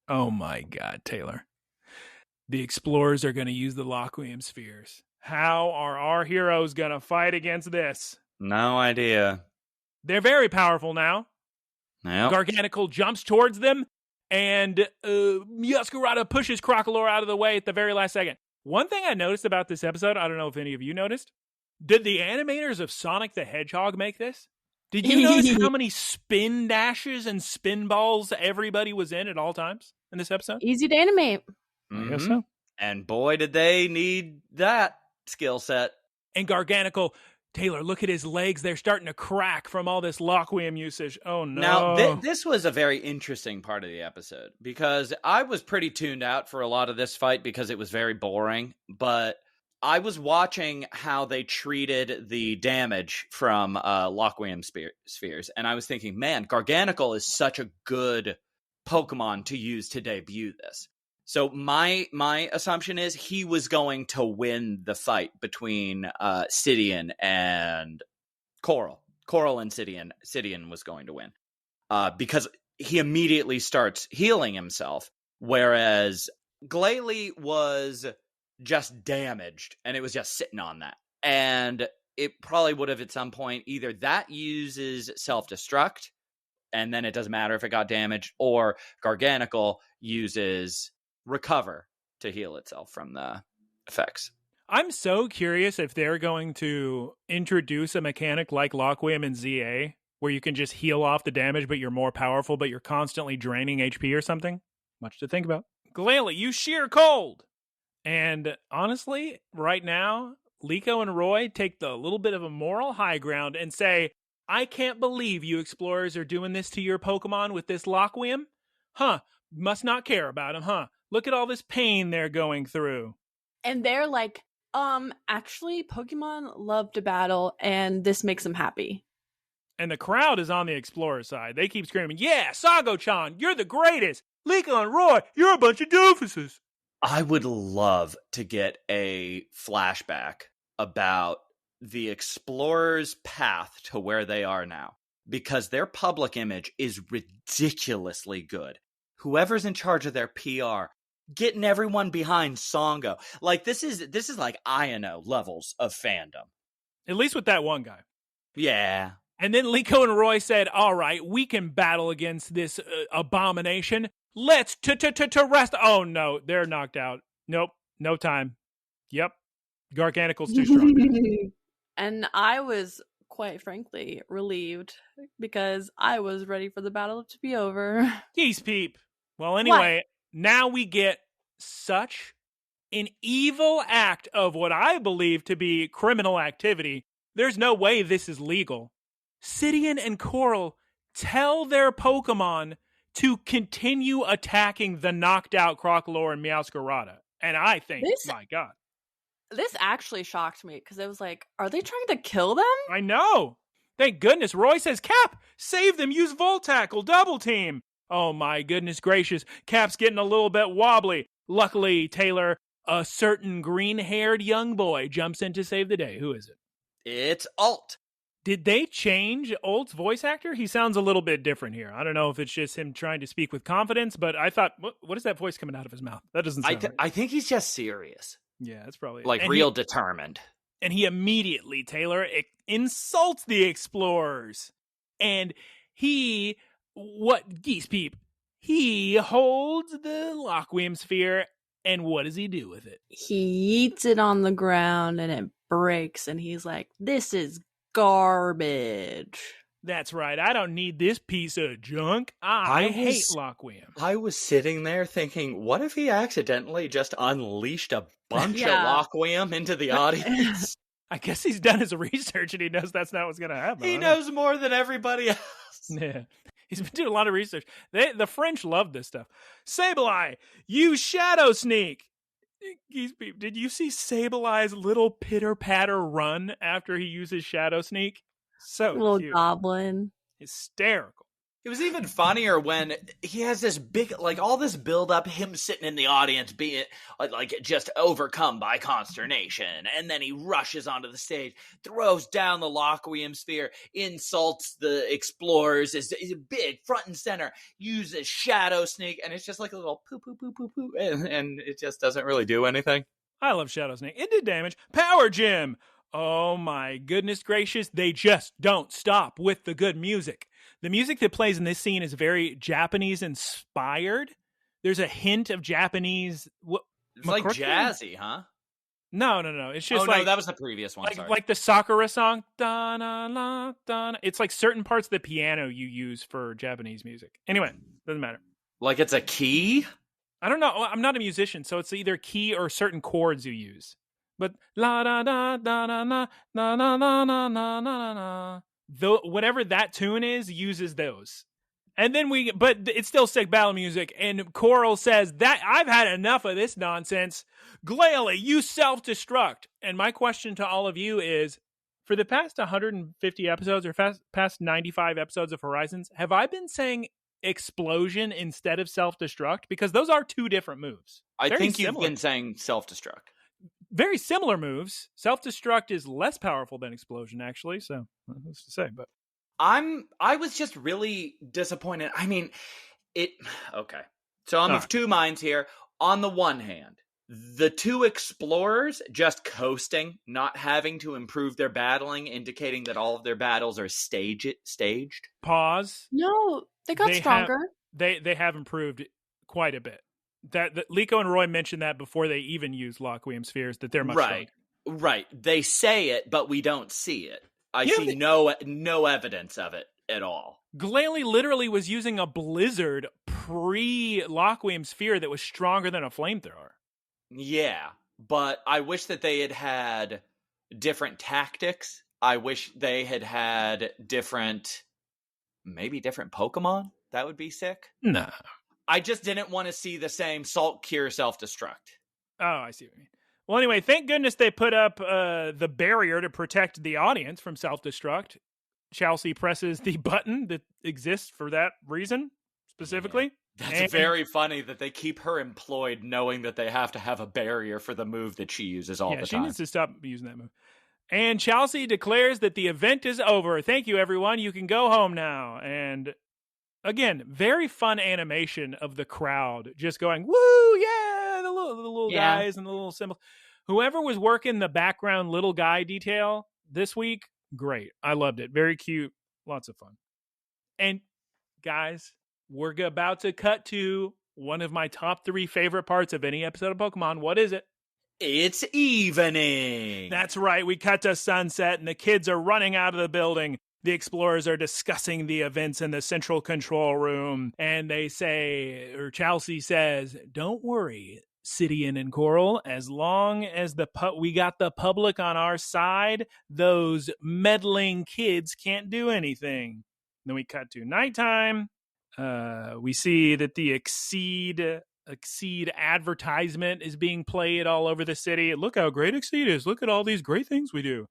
Oh my god, Taylor. The explorers are going to use the Laqua spheres. How are our heroes going to fight against this? No idea. They're very powerful now. Yep. Garganical jumps towards them, and Meowscarada pushes Crocolore out of the way at the very last second. One thing I noticed about this episode, I don't know if any of you noticed, did the animators of Sonic the Hedgehog make this? Did you notice how many spin dashes and spin balls everybody was in at all times in this episode? Easy to animate. I guess so. And boy, did they need that skill set. And Garganical, Taylor, look at his legs. They're starting to crack from all this Laqua usage. Oh, no. Now, this was a very interesting part of the episode because I was pretty tuned out for a lot of this fight because it was very boring. But I was watching how they treated the damage from Laqua spheres. And I was thinking, man, Garganical is such a good Pokemon to use to debut this. So my assumption is he was going to win the fight between Sidian and Coral. Coral and Sidian. Sidian was going to win because he immediately starts healing himself, whereas Glalie was just damaged, and it was just sitting on that. And it probably would have at some point either that uses self-destruct, and then it doesn't matter if it got damaged, or Garganical uses recover to heal itself from the effects. I'm so curious if they're going to introduce a mechanic like Laqua and ZA, where you can just heal off the damage, but you're more powerful, but you're constantly draining HP or something. Much to think about. Glalie, you sheer cold! And honestly, right now, Liko and Roy take the little bit of a moral high ground and say, I can't believe you explorers are doing this to your Pokemon with this Laqua. Huh, must not care about him, huh? Look at all this pain they're going through. And they're like, actually, Pokemon love to battle, and this makes them happy. And the crowd is on the explorer side. They keep screaming, yeah, Sango-chan, you're the greatest! Liko and Roy, you're a bunch of doofuses! I would love to get a flashback about the explorers' path to where they are now, because their public image is ridiculously good. Whoever's in charge of their PR, getting everyone behind Sango. Like, this is like Ino levels of fandom. At least with that one guy. Yeah. And then Liko and Roy said, all right, we can battle against this abomination. Let's rest. Oh, no, they're knocked out. Nope, no time. Yep, Garganical's too strong. And I was quite frankly, relieved because I was ready for the battle to be over. Geese Peep. Well, anyway, now we get such an evil act of what I believe to be criminal activity. There's no way this is legal. Sidian and Coral tell their Pokemon to continue attacking the knocked out Crocalor and Meowscarada. And I think, my God. This actually shocked me because it was like, are they trying to kill them? I know. Thank goodness. Roy says, Cap, save them. Use Volt Tackle. Double team. Oh, my goodness gracious. Cap's getting a little bit wobbly. Luckily, Taylor, a certain green-haired young boy, jumps in to save the day. Who is it? It's Alt. Did they change Alt's voice actor? He sounds a little bit different here. I don't know if it's just him trying to speak with confidence, but I thought, what is that voice coming out of his mouth? That doesn't sound right. I think he's just serious. Yeah, that's probably like real determined. And he immediately, Taylor, insults the explorers. And Geese Peep, he holds the Laqua sphere, and what does he do with it? He eats it on the ground, and it breaks, and he's like, this is garbage. That's right. I don't need this piece of junk. I hate Laqua. I was sitting there thinking, what if he accidentally just unleashed a bunch of Laqua into the audience? I guess he's done his research and he knows that's not what's going to happen. He knows more than everybody else. Yeah. He's been doing a lot of research. The French love this stuff. Sableye, use Shadow Sneak. Did you see Sableye's little pitter-patter run after he uses Shadow Sneak? So little cute. Goblin. Hysterical. It was even funnier when he has this big, like, all this build up, him sitting in the audience being, like, just overcome by consternation. And then he rushes onto the stage, throws down the Laqua sphere, insults the explorers, is big, front and center, uses Shadow Sneak, and it's just like a little poo, poo, poo, poo, poo, and it just doesn't really do anything. I love Shadow Sneak. It did damage. Power Gym. Oh my goodness gracious, they just don't stop with the good music. The music that plays in this scene is very Japanese inspired. There's a hint of Japanese. It's like jazzy, huh? No. It's just no, that was the previous one. Like the Sakura song. It's like certain parts of the piano you use for Japanese music. Anyway, doesn't matter. Like it's a key? I don't know. I'm not a musician, so it's either key or certain chords you use. But la da da da da na na na na na na na. Whatever that tune is, uses those. And then but it's still sick battle music. And Coral says that I've had enough of this nonsense. Glalie, you self-destruct. And my question to all of you is, for the past 150 episodes or past 95 episodes of Horizons, have I been saying explosion instead of self-destruct? Because those are two different moves. I think you've been saying self-destruct. Very similar moves. Self-destruct is less powerful than explosion, actually. So, what's to say? But I was just really disappointed. I mean, okay. So I'm of two minds here. On the one hand, the two explorers just coasting, not having to improve their battling, indicating that all of their battles are staged. Pause. No, they got stronger. They have improved quite a bit. That Liko and Roy mentioned that before they even used Laqua spheres, that they're much stronger. Right. They say it, but we don't see it. I see no evidence of it at all. Glalie literally was using a blizzard pre-Laqua sphere that was stronger than a flamethrower. Yeah, but I wish that they had different tactics. I wish they had maybe different Pokemon. That would be sick. No. I just didn't want to see the same Salt Cure self-destruct. Oh, I see what you mean. Well, anyway, thank goodness they put up the barrier to protect the audience from self-destruct. Chelsea presses the button that exists for that reason, specifically. Yeah. That's very funny that they keep her employed knowing that they have to have a barrier for the move that she uses all the time. She needs to stop using that move. And Chelsea declares that the event is over. Thank you, everyone. You can go home now. And again, very fun animation of the crowd just going, woo, yeah, the little guys and the little symbols. Whoever was working the background little guy detail this week, great. I loved it. Very cute. Lots of fun. And guys, we're about to cut to one of my top 3 favorite parts of any episode of Pokemon. What is it? It's evening. That's right. We cut to sunset and the kids are running out of the building. The explorers are discussing the events in the central control room. And they say, or Chelsea says, don't worry, Sidian and Coral, as long as we got the public on our side, those meddling kids can't do anything. Then we cut to nighttime. We see that the Exceed advertisement is being played all over the city. Look how great Exceed is. Look at all these great things we do.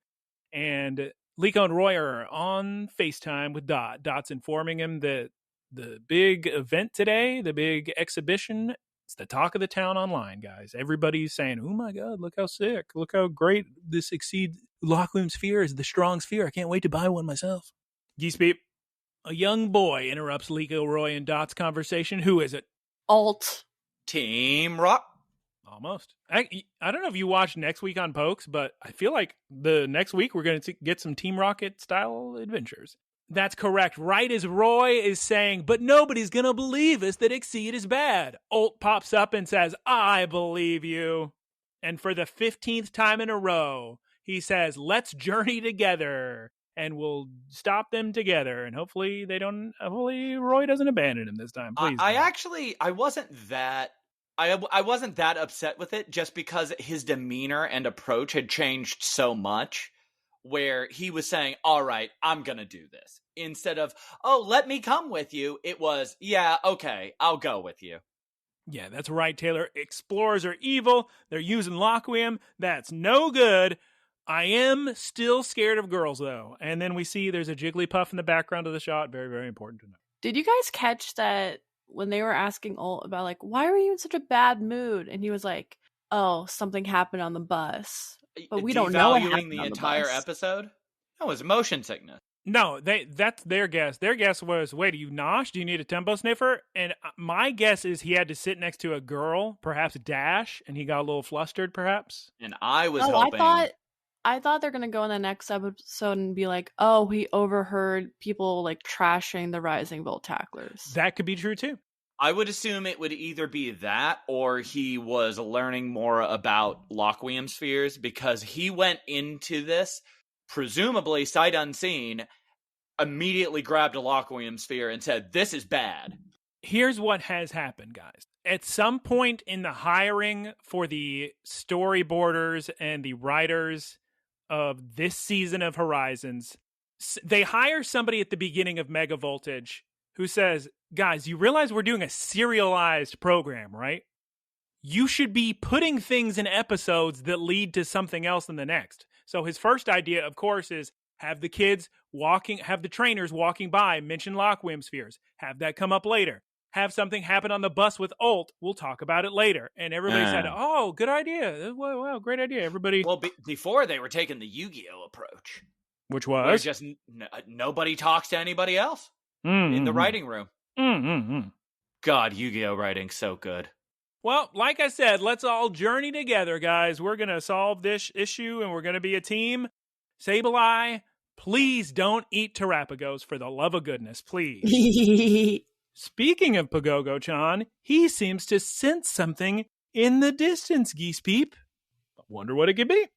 And Liko and Roy are on FaceTime with Dot. Dot's informing him that the big event today, the big exhibition, it's the talk of the town online, guys. Everybody's saying, oh my God, look how sick. Look how great this Exceed Lockroom sphere is, the strong sphere. I can't wait to buy one myself. Geese Peep. A young boy interrupts Liko, Roy, and Dot's conversation. Who is it? Alt. Team Rock. Almost. I don't know if you watched next week on Pokes, but I feel like the next week we're going to get some Team Rocket style adventures. That's correct. Right as Roy is saying, but nobody's going to believe us that Exceed is bad. Alt pops up and says, I believe you. And for the 15th time in a row, he says, let's journey together. And we'll stop them together. And hopefully Roy doesn't abandon him this time. Please. I wasn't that upset with it just because his demeanor and approach had changed so much, where he was saying, all right, I'm going to do this. Instead of, oh, let me come with you. It was, yeah, okay, I'll go with you. Yeah, that's right, Taylor. Explorers are evil. They're using Lockwium. That's no good. I am still scared of girls, though. And then we see there's a Jigglypuff in the background of the shot. Very, very important to know. Did you guys catch that when they were asking Ult about, like, why were you in such a bad mood? And he was like, oh, something happened on the bus. But we don't know what happened the on entire bus. episode? No, it was motion sickness. No, that's their guess. Their guess was, wait, are you nosh? Do you need a tempo sniffer? And my guess is he had to sit next to a girl, perhaps Dash, and he got a little flustered, perhaps. And I was hoping... I thought they're going to go in the next episode and be like, oh, he overheard people, like, trashing the Rising Volt tacklers. That could be true, too. I would assume it would either be that or he was learning more about Lockwium spheres, because he went into this, presumably sight unseen, immediately grabbed a Lockwium sphere and said, this is bad. Here's what has happened, guys. At some point in the hiring for the storyboarders and the writers of this season of Horizons, they hire somebody at the beginning of Mega Voltage who says, guys, you realize we're doing a serialized program, right? You should be putting things in episodes that lead to something else in the next. So his first idea, of course, is have the trainers walking by mention Lockwium spheres. Have that come up later. Have something happen on the bus with Ult. We'll talk about it later. And everybody said, oh, good idea. Wow, great idea. Everybody. Well, before they were taking the Yu-Gi-Oh approach. Which was? Just nobody talks to anybody else in the writing room. God, Yu-Gi-Oh writing's so good. Well, like I said, let's all journey together, guys. We're going to solve this issue, and we're going to be a team. Sableye, please don't eat Terapagos, for the love of goodness, please. Speaking of Pagogo-chan, he seems to sense something in the distance, Geese Peep. I wonder what it could be.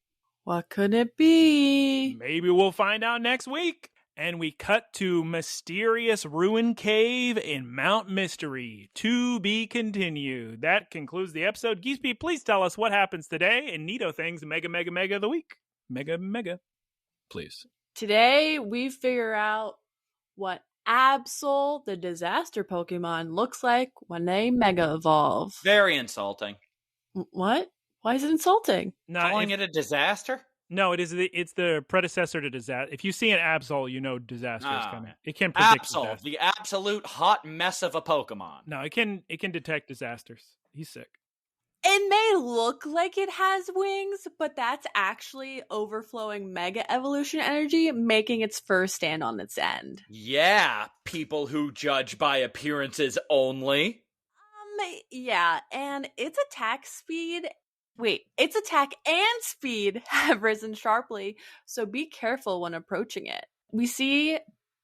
What could it be? Maybe we'll find out next week. And we cut to Mysterious Ruin Cave in Mount Mystery. To be continued. That concludes the episode. Geese Peep, please tell us what happens today in Neato Things Mega of the Week. Mega. Please. Today, we figure out what Absol, the disaster Pokemon, looks like when they Mega Evolve. Very insulting. What? Why is it insulting? Calling it a disaster? No, it's the predecessor to disaster. If you see an Absol, you know disaster is coming. It can predict Absol, disaster. the absolute hot mess of a Pokemon. No, it can detect disasters. He's sick. It may look like it has wings, but that's actually overflowing Mega Evolution energy, making its fur stand on its end. Yeah, people who judge by appearances only. Yeah, and its attack and speed have risen sharply, so be careful when approaching it. We see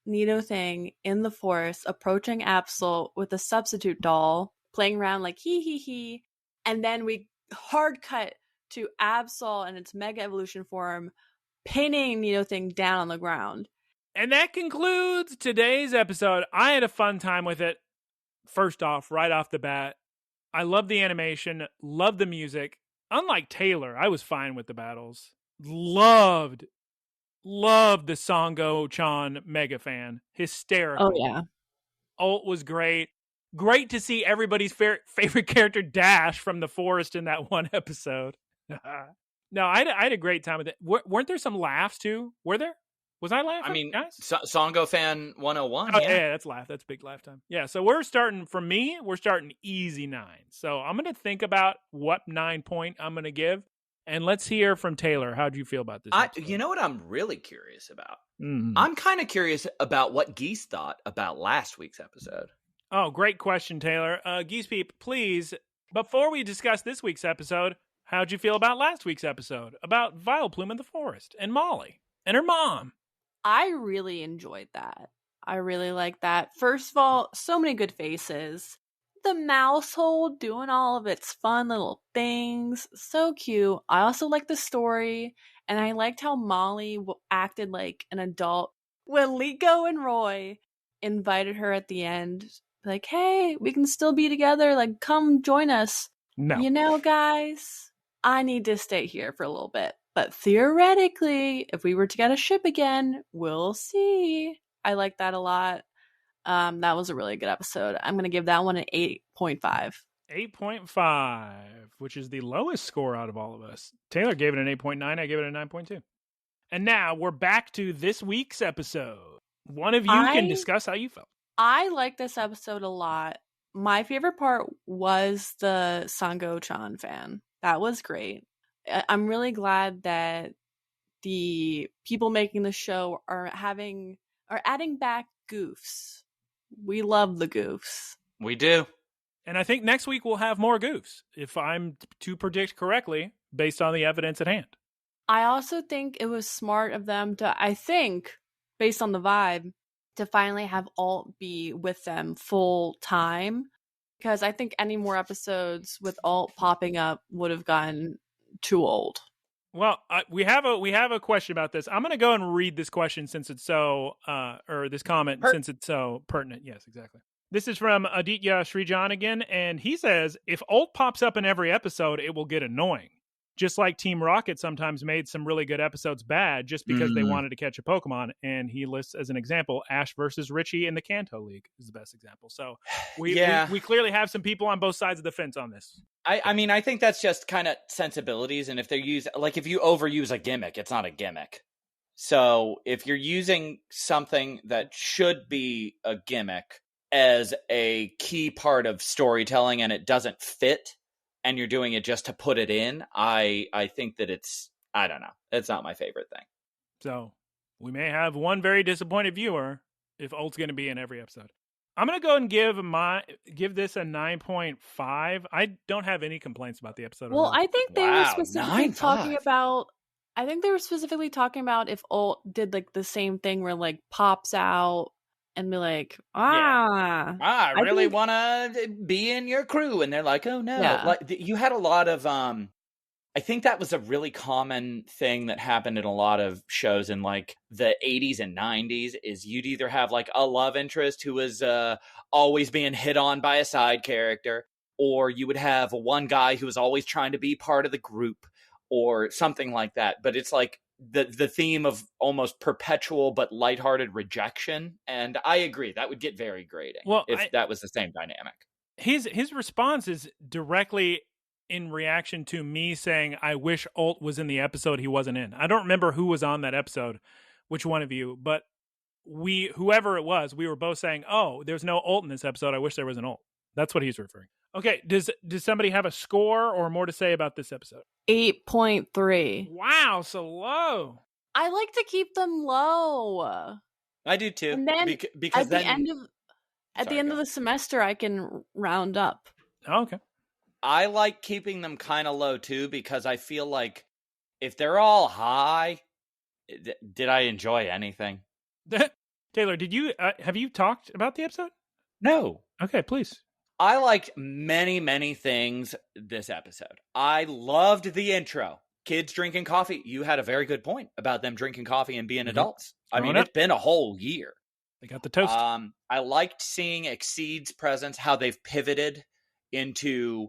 Nidothing in the forest approaching Absol with a substitute doll, playing around like hee hee hee. And then we hard cut to Absol in its Mega Evolution form, pinning Nidothing down on the ground. And that concludes today's episode. I had a fun time with it. First off, right off the bat, I love the animation, love the music. Unlike Taylor, I was fine with the battles. Loved the Sango-chan mega fan. Hysterical. Oh, yeah. Ult was great. Great to see everybody's favorite character Dash from the forest in that one episode. No, I had a great time with it. Weren't there some laughs too? Were there? Was I laughing? I mean, guys? Songo fan 101. Oh, yeah, that's laugh. That's big laugh time. Yeah, so we're starting easy 9. So I'm going to think about what 9 point I'm going to give. And let's hear from Taylor. How'd you feel about this episode? You know what I'm really curious about? Mm-hmm. I'm kind of curious about what Geese thought about last week's episode. Oh, great question, Taylor. Geese Peep, please, before we discuss this week's episode, how'd you feel about last week's episode? About Vileplume in the forest and Molly and her mom. I really enjoyed that. I really like that. First of all, so many good faces. The mouse hole doing all of its fun little things. So cute. I also liked the story. And I liked how Molly acted like an adult when Liko and Roy invited her at the end. Like, hey, we can still be together. Like, come join us. No. You know, guys, I need to stay here for a little bit. But theoretically, if we were to get a ship again, we'll see. I like that a lot. That was a really good episode. I'm going to give that one an 8.5. 8.5, which is the lowest score out of all of us. Taylor gave it an 8.9. I gave it a 9.2. And now we're back to this week's episode. One of you can discuss how you felt. I like this episode a lot. My favorite part was the Sango-chan fan. That was great. I'm really glad that the people making the show are adding back goofs. We love the goofs. We do. And I think next week we'll have more goofs, if I'm to predict correctly, based on the evidence at hand. I also think it was smart of them to, I think, based on the vibe, to finally have Alt be with them full time. Because I think any more episodes with Alt popping up would have gotten too old. Well, we have a question about this. I'm going to go and read this question since it's so, or this comment since it's so pertinent. Yes, exactly. This is from Aditya Srijan again, and he says, if Ult pops up in every episode, it will get annoying. Just like Team Rocket sometimes made some really good episodes bad just because they wanted to catch a Pokemon. And he lists as an example, Ash versus Richie in the Kanto League is the best example. So we clearly have some people on both sides of the fence on this. I mean, I think that's just kind of sensibilities. And if they're if you overuse a gimmick, it's not a gimmick. So if you're using something that should be a gimmick as a key part of storytelling and it doesn't fit, and you're doing it just to put it in, I think that I don't know. It's not my favorite thing. So we may have one very disappointed viewer if Ult's going to be in every episode. I'm going to go and give this a 9.5. I don't have any complaints about the episode. Well, I think they were specifically talking about, if Ult did like the same thing where like pops out and be like, I really want to be in your crew. And they're like, oh no. Yeah. Like you had a lot of, I think that was a really common thing that happened in a lot of shows in like the 80s and 90s is you'd either have like a love interest who was always being hit on by a side character, or you would have one guy who was always trying to be part of the group or something like that. But it's like, the theme of almost perpetual but lighthearted rejection, and I agree that would get very grating if that was the same dynamic. His response is directly in reaction to me saying I wish Ult was in the episode he wasn't in. I don't remember who was on that episode, which one of you, but whoever it was, we were both saying, oh, there's no Ult in this episode. I wish there was an Ult. That's what he's referring. Okay, does somebody have a score or more to say about this episode? 8.3. Wow, so low. I like to keep them low. I do too. And then because at the end of the semester, I can round up. Oh, okay. I like keeping them kind of low too because I feel like if they're all high, did I enjoy anything? Taylor, have you talked about the episode? No. Okay, please. I liked many, many things this episode. I loved the intro. Kids drinking coffee. You had a very good point about them drinking coffee and being adults. I mean, it's been a whole year. They got the toast. I liked seeing Exceed's presence, how they've pivoted into,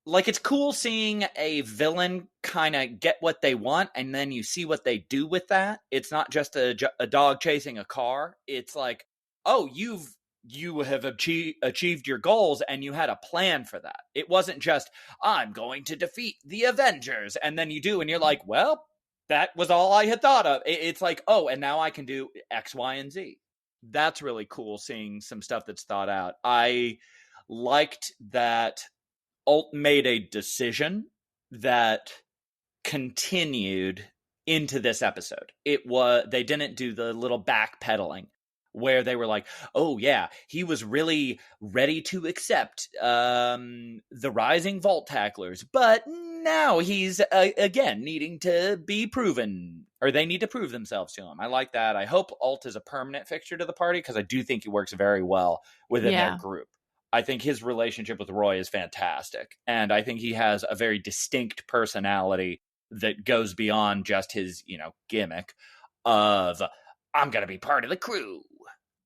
like, it's cool seeing a villain kind of get what they want, and then you see what they do with that. It's not just a dog chasing a car. It's like, oh, you have achieved your goals, and you had a plan for that. It wasn't just, I'm going to defeat the Avengers, and then you do, and you're like, well, that was all I had thought of. It's like, oh, and now I can do X, Y, and Z. That's really cool, seeing some stuff that's thought out. I liked that Ult made a decision that continued into this episode. They didn't do the little backpedaling where they were like, oh yeah, he was really ready to accept the rising Vault Tacklers, but now he's again needing to be proven, or they need to prove themselves to him. I like that. I hope Ult is a permanent fixture to the party, because I do think he works very well within their group. I think his relationship with Roy is fantastic, and I think he has a very distinct personality that goes beyond just his, gimmick of, I'm going to be part of the crew.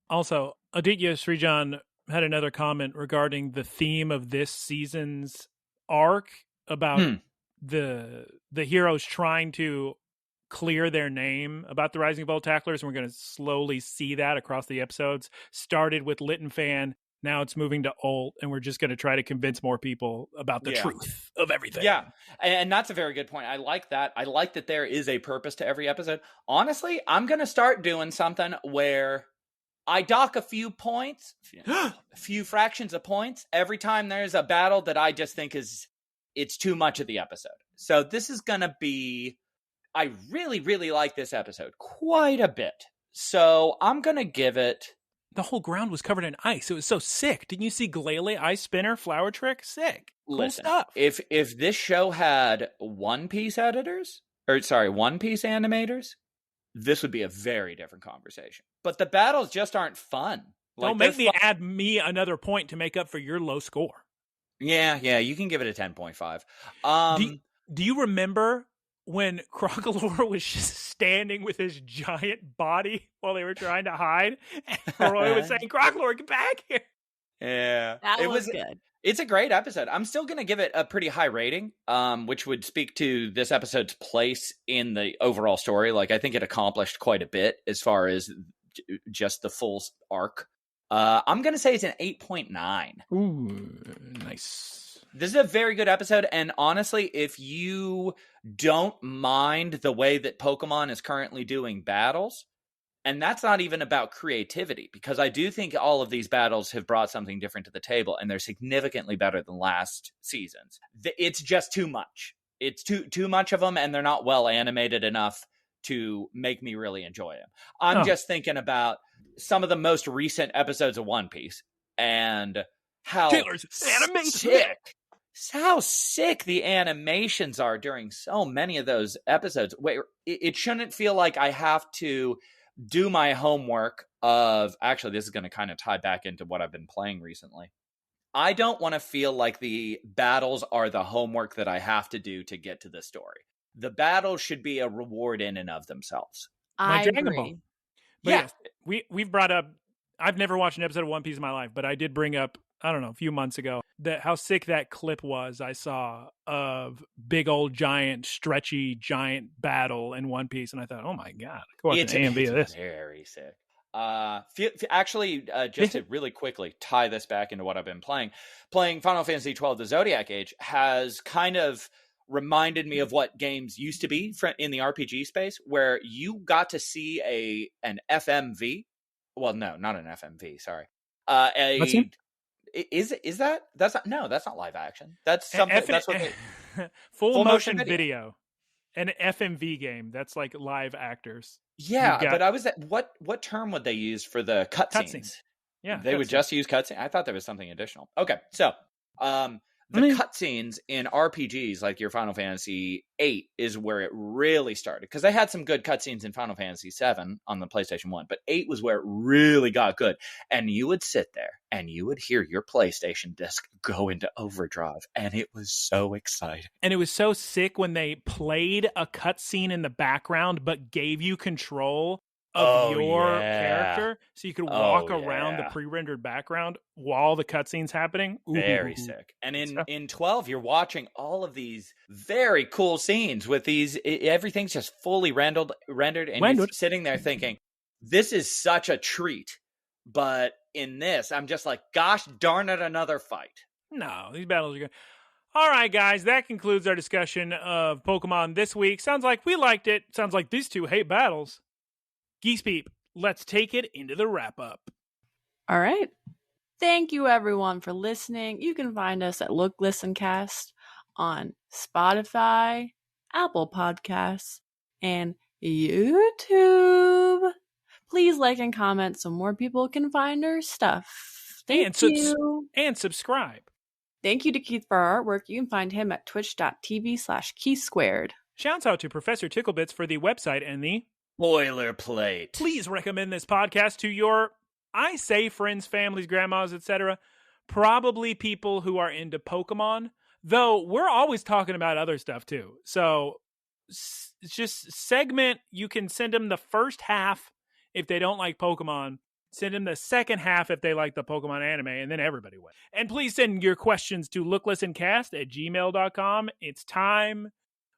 Also, Aditya Srijan had another comment regarding the theme of this season's arc about the heroes trying to clear their name about the Rising Vault Tacklers, and we're going to slowly see that across the episodes. Started with Lit and Fan, now it's moving to Ult, and we're just going to try to convince more people about the truth of everything. Yeah, and that's a very good point. I like that. I like that there is a purpose to every episode. Honestly, I'm going to start doing something where I dock a few points, a few fractions of points, every time there's a battle that I just think it's too much of the episode. So this is going to be, I really, really like this episode quite a bit. So I'm going to give it. The whole ground was covered in ice. It was so sick. Didn't you see Glalie, Ice Spinner, Flower Trick? Sick. Cool stuff. If this show had One Piece animators, this would be a very different conversation. But the battles just aren't fun. Don't make me add me another point to make up for your low score. Yeah, you can give it a 10.5. Do you remember when Crocolore was just standing with his giant body while they were trying to hide? And Roy was saying, Crocolore, get back here. Yeah. That was good. It's a great episode. I'm still going to give it a pretty high rating, which would speak to this episode's place in the overall story. Like, I think it accomplished quite a bit as far as just the full arc. I'm going to say it's an 8.9. Ooh, nice. This is a very good episode, and honestly, if you don't mind the way that Pokemon is currently doing battles, and that's not even about creativity, because I do think all of these battles have brought something different to the table, and they're significantly better than last season's. It's just too much. It's too much of them, and they're not well animated enough to make me really enjoy them. I'm just thinking about some of the most recent episodes of One Piece, and how sick the animations are during so many of those episodes. It shouldn't feel like I have to do my homework of, actually, this is going to kind of tie back into what I've been playing recently. I don't want to feel like the battles are the homework that I have to do to get to the story. The battles should be a reward in and of themselves. I agree. But yes, we've brought up, I've never watched an episode of One Piece in my life, but I did bring up, I don't know, a few months ago, that how sick that clip was I saw of big old giant stretchy giant battle in One Piece, and I thought, oh my god, go watch an AMV of this. Very sick. Actually, just to really quickly tie this back into what I've been playing Final Fantasy XII: The Zodiac Age has kind of reminded me of what games used to be in the RPG space, where you got to see an FMV. Well, no, not an FMV. Sorry. Is that? That's not live action. That's something. That's what full motion video. An FMV game. That's like live actors. Yeah, but I was at what term would they use for the cutscenes? Yeah, they would just use cutscenes. I thought there was something additional. Okay, so The cutscenes in RPGs like your Final Fantasy VIII is where it really started. Because they had some good cutscenes in Final Fantasy VII on the PlayStation 1. But 8 was where it really got good. And you would sit there and you would hear your PlayStation disc go into overdrive. And it was so exciting. And it was so sick when they played a cutscene in the background but gave you control of your character, so you could walk around the pre-rendered background while the cutscene's happening. Ooh. Very sick. And in 12, you're watching all of these very cool scenes with these. Everything's just fully rendered, and you're sitting there thinking, "This is such a treat." But in this, I'm just like, "Gosh darn it, another fight!" No, these battles are good. All right, guys, that concludes our discussion of Pokemon this week. Sounds like we liked it. Sounds like these two hate battles. Geese Peep, let's take it into the wrap-up. All right. Thank you, everyone, for listening. You can find us at Look, Listen, Cast on Spotify, Apple Podcasts, and YouTube. Please like and comment so more people can find our stuff. Thank you. And subscribe. Thank you to Keith for our artwork. You can find him at twitch.tv/KeithSquared. Shouts out to Professor Ticklebits for the website and the boilerplate. Please recommend this podcast to your, I say friends, families, grandmas, etc. Probably people who are into Pokemon, though we're always talking about other stuff too. So just segment, you can send them the first half if they don't like Pokemon. Send them the second half if they like the Pokemon anime, and then everybody wins. And please send your questions to looklistencast@gmail.com. It's time,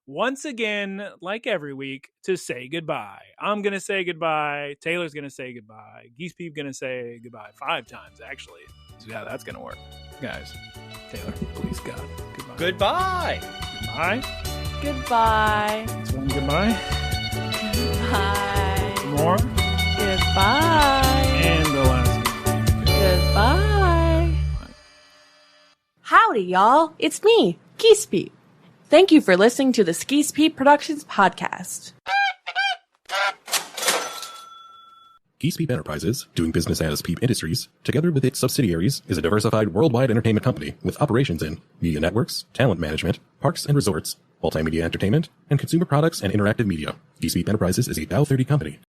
once again, like every week, to say goodbye. I'm going to say goodbye. Taylor's going to say goodbye. Geese Peep going to say goodbye 5 times, actually. So yeah, that's going to work. Guys, Taylor, please, God, goodbye. Goodbye. Goodbye. Goodbye. That's one goodbye. Goodbye. More. Goodbye. And the last one. Goodbye. Howdy, y'all. It's me, Geese Peep. Thank you for listening to the Geese Peep Productions podcast. Geese Peep Enterprises, doing business as Peep Industries, together with its subsidiaries, is a diversified worldwide entertainment company with operations in media networks, talent management, parks and resorts, multimedia entertainment, and consumer products and interactive media. Geese Peep Enterprises is a Dow 30 company.